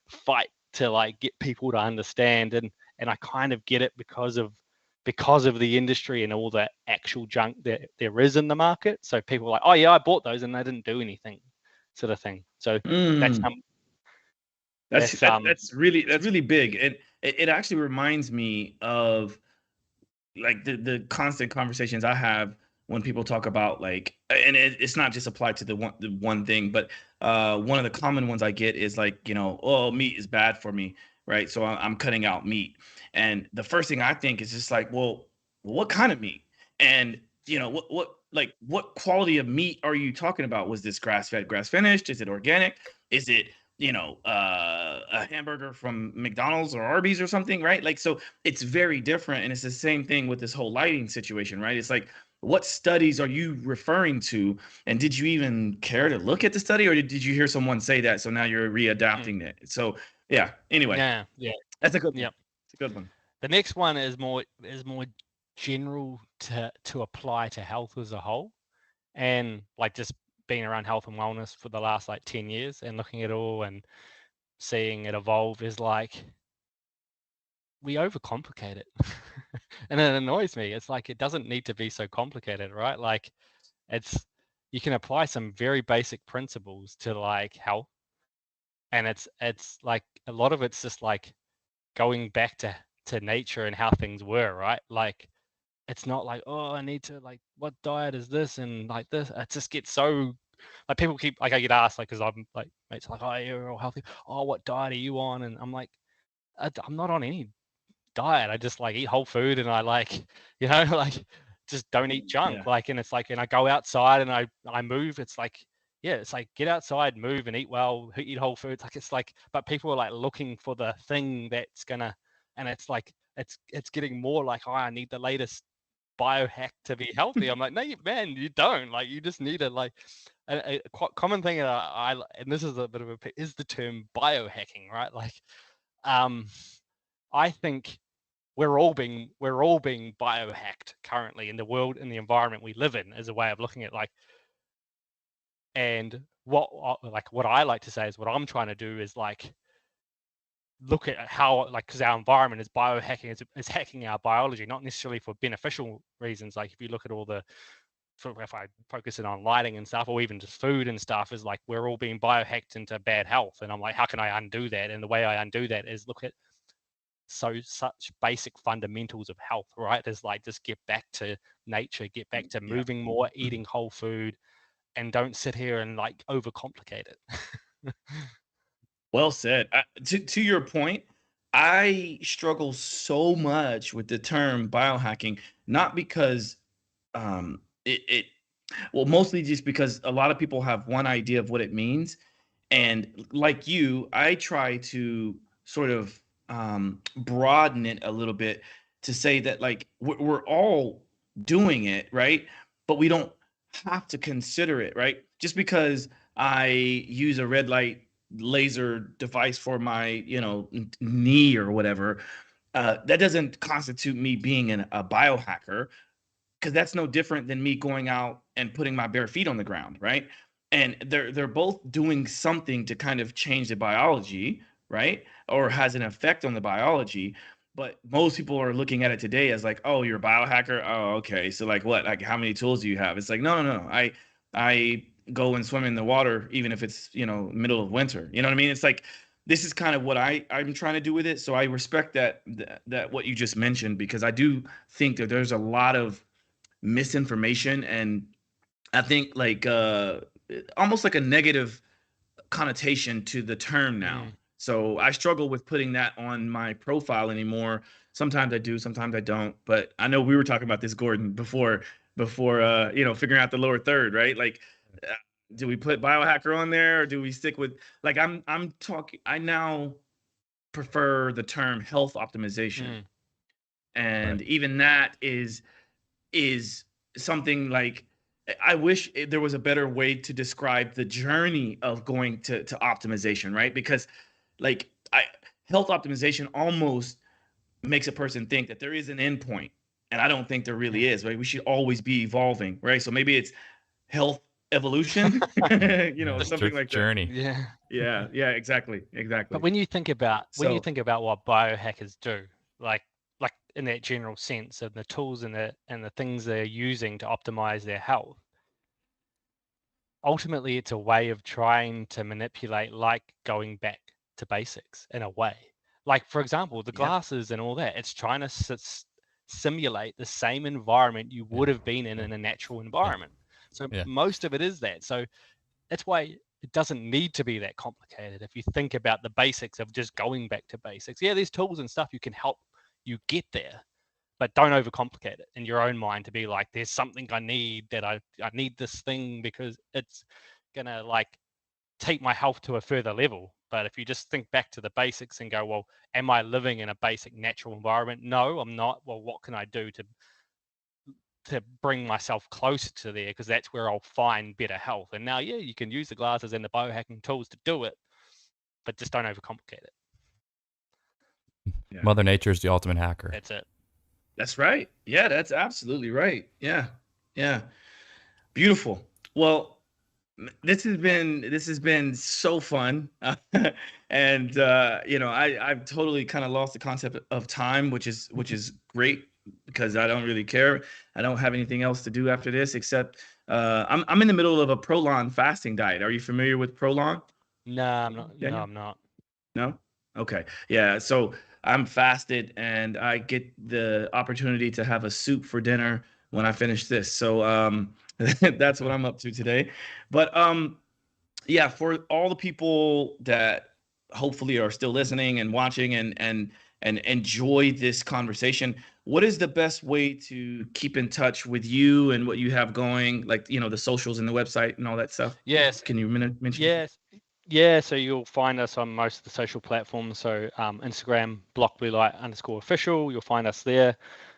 Speaker 4: fight to like get people to understand, and I kind of get it because of the industry and all the actual junk that there is in the market. So people are like, oh yeah, I bought those and they didn't do anything, sort of thing. So
Speaker 1: that's really big. And it actually reminds me of like the constant conversations I have when people talk about like, and it's not just applied to the one thing, but one of the common ones I get is like, oh, meat is bad for me, right? So I'm cutting out meat. And the first thing I think is just like, well, what kind of meat? And what quality of meat are you talking about? Was this grass-fed, grass-finished? Is it organic? Is it, a hamburger from McDonald's or Arby's or something, right? Like, so it's very different. And it's the same thing with this whole lighting situation, right? It's like, what studies are you referring to? And did you even care to look at the study, or did you hear someone say that, so now you're readapting it? So yeah, anyway.
Speaker 4: Yeah.
Speaker 1: That's a good one.
Speaker 4: Yep.
Speaker 1: It's a good one.
Speaker 4: The next one is more general to apply to health as a whole. And like just being around health and wellness for the last like 10 years and looking at it all and seeing it evolve is like we overcomplicate it. And it annoys me. It's like it doesn't need to be so complicated, right? Like you can apply some very basic principles to like health, and it's like a lot of it's just like going back to nature and how things were, right? Like it's not like, oh, I need to like, what diet is this and like this. It just gets so like people keep like I get asked like because I'm like mates like, oh, you're all healthy. Oh, what diet are you on? And I'm like, I'm not on any diet. I just like eat whole food and I like, like just don't eat junk.
Speaker 1: Yeah.
Speaker 4: Like, and it's like, and I go outside and I move. It's like, yeah, it's like get outside, move and eat well, eat whole foods. Like, it's like, but people are like looking for the thing that's gonna, and it's like, it's getting more like, oh, I need the latest biohack to be healthy. I'm like, no, man, you don't. Like, you just need a common thing that and this is a bit of is the term biohacking, right? Like, I think we're all being biohacked currently in the world, in the environment we live in, as a way of looking at like, and what I like to say is what I'm trying to do is like look at how, like, because our environment is biohacking, is hacking our biology, not necessarily for beneficial reasons. Like if you look at all the, if I focus it on lighting and stuff, or even just food and stuff, is like we're all being biohacked into bad health. And I'm like, how can I undo that? And the way I undo that is look at such basic fundamentals of health, right? Is like just get back to nature, get back to moving more, eating whole food, and don't sit here and like overcomplicate it.
Speaker 1: Well said. To your point, I struggle so much with the term biohacking, not because well, mostly just because a lot of people have one idea of what it means. And like you, I try to sort of broaden it a little bit to say that like we're all doing it, right? But we don't have to consider it, right? Just because I use a red light laser device for my, knee or whatever, that doesn't constitute me being a biohacker, because that's no different than me going out and putting my bare feet on the ground, right? And they're both doing something to kind of change the biology, right? Or has an effect on the biology. But most people are looking at it today as like, oh, you're a biohacker. Oh, okay. So like what? Like how many tools do you have? It's like, no. I go and swim in the water, even if it's, middle of winter. You know what I mean? It's like, this is kind of what I'm trying to do with it. So I respect that what you just mentioned, because I do think that there's a lot of misinformation, and I think like almost like a negative connotation to the term now. So I struggle with putting that on my profile anymore. Sometimes I do, sometimes I don't. But I know we were talking about this, Gordon, before figuring out the lower third, right? Like, do we put biohacker on there, or do we stick with like I'm talking? I now prefer the term health optimization, and
Speaker 5: Right.
Speaker 1: even that is something like, I wish there was a better way to describe the journey of going to optimization, right? Because like health optimization almost makes a person think that there is an end point, and I don't think there really is, right? We should always be evolving, right? So maybe it's health evolution, something like that.
Speaker 5: Journey.
Speaker 1: Yeah, exactly.
Speaker 4: But when you think about
Speaker 1: So
Speaker 4: what biohackers do, like in that general sense of the tools and the things they're using to optimize their health, ultimately it's a way of trying to manipulate, like going back to basics in a way. Like, for example, the glasses and all that, it's trying to simulate the same environment you would have been in a natural environment. So most of it is that. So that's why it doesn't need to be that complicated. If you think about the basics of just going back to basics, there's tools and stuff you can help you get there, but don't overcomplicate it in your own mind to be like, there's something I need, that I need this thing because it's gonna like take my health to a further level. But if you just think back to the basics and go, well, am I living in a basic natural environment? No, I'm not. Well, what can I do to bring myself closer to there? Because that's where I'll find better health. And now, you can use the glasses and the biohacking tools to do it, but just don't overcomplicate it.
Speaker 5: Mother Nature's the ultimate hacker.
Speaker 4: That's it.
Speaker 1: That's right. Yeah, that's absolutely right. Yeah. Yeah. Beautiful. Well, this has been so fun. And I've totally kind of lost the concept of time, which is great because I don't really care. I don't have anything else to do after this except I'm in the middle of a prolonged fasting diet. Are you familiar with prolonged,
Speaker 4: Nah, I'm not. No,
Speaker 1: Daniel?
Speaker 4: I'm not.
Speaker 1: No? Okay. Yeah. So I'm fasted and I get the opportunity to have a soup for dinner when I finish this. So that's what I'm up to today. But yeah, for all the people that hopefully are still listening and watching and enjoy this conversation, what is the best way to keep in touch with you and what you have going, like the socials and the website and all that stuff?
Speaker 4: Yes.
Speaker 1: Can you mention?
Speaker 4: Yes. Yeah, so you'll find us on most of the social platforms. So Instagram, BlockBlueLight_official. You'll find us there.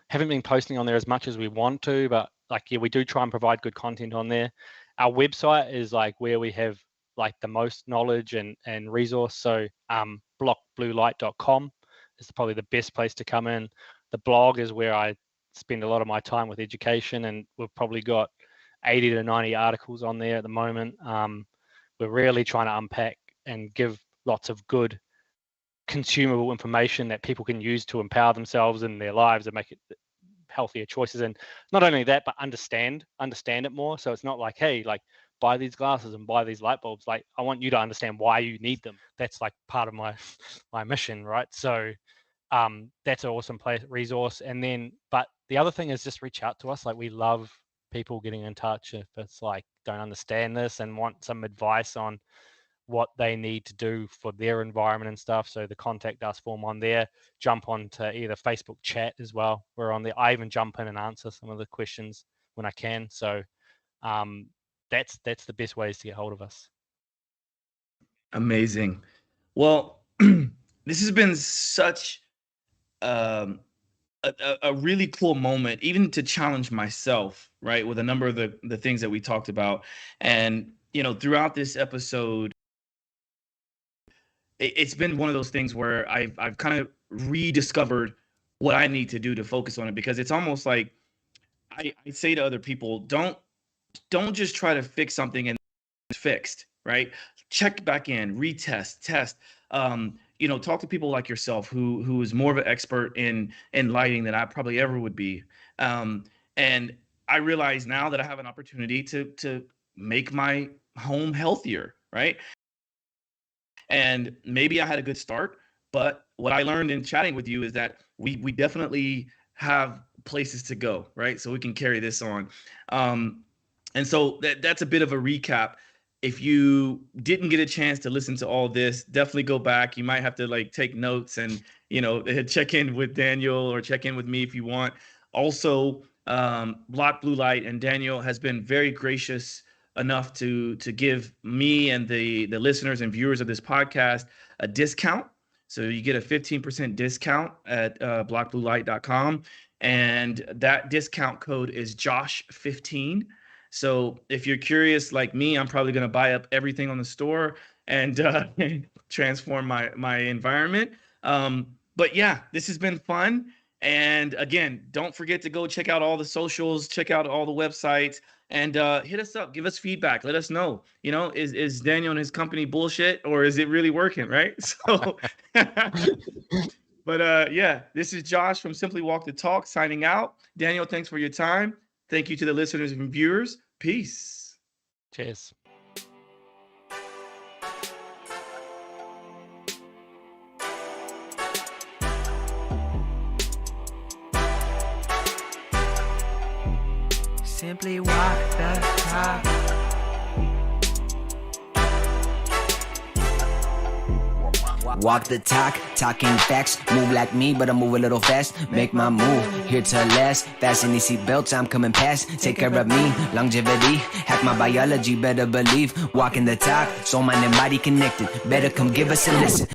Speaker 4: Haven't been posting on there as much as we want to, but we do try and provide good content on there. Our website is like where we have like the most knowledge and resource. So BlockBlueLight.com is probably the best place to come in. The blog is where I spend a lot of my time with education, and we've probably got 80 to 90 articles on there at the moment. We're really trying to unpack and give lots of good consumable information that people can use to empower themselves in their lives and make it healthier choices. And not only that, but understand it more. So it's not like, hey, like buy these glasses and buy these light bulbs. Like I want you to understand why you need them. That's like part of my mission, right? So that's an awesome resource. And then, but the other thing is just reach out to us. Like we love people getting in touch if it's like don't understand this and want some advice on what they need to do for their environment and stuff. So the contact us form on there. Jump on to either Facebook chat as well. We're on there. I even jump in and answer some of the questions when I can. So that's the best ways to get hold of us.
Speaker 1: Amazing. Well, this has been such um, a really cool moment, even to challenge myself, right, with a number of the things that we talked about. And, throughout this episode, it's been one of those things where I've kind of rediscovered what I need to do to focus on it, because it's almost like I say to other people, don't just try to fix something and it's fixed, right? Check back in, retest, test. Talk to people like yourself who is more of an expert in lighting than I probably ever would be. And I realize now that I have an opportunity to make my home healthier, right? And maybe I had a good start, but what I learned in chatting with you is that we definitely have places to go, right? So we can carry this on. And so that's a bit of a recap. If you didn't get a chance to listen to all this, definitely go back. You might have to like take notes and, check in with Daniel or check in with me if you want. Also, BlockBlueLight and Daniel has been very gracious enough to give me and the listeners and viewers of this podcast a discount. So you get a 15% discount at blockbluelight.com. And that discount code is Josh15. So if you're curious like me, I'm probably going to buy up everything on the store and transform my environment. But yeah, this has been fun. And again, don't forget to go check out all the socials, check out all the websites, and hit us up. Give us feedback. Let us know, is Daniel and his company bullshit or is it really working, right? So, but yeah, this is Josh from Simply Walk the Talk signing out. Daniel, thanks for your time. Thank you to the listeners and viewers. Peace.
Speaker 4: Cheers.
Speaker 3: Simply walk the talk.
Speaker 6: Walk the talk, talking facts. Move like me, but I move a little fast. Make my move, here to last. Fasten these seatbelts, I'm coming past. Take care of me, longevity. Hack my biology, better believe. Walking the talk, soul, mind, and body connected. Better come give us a listen.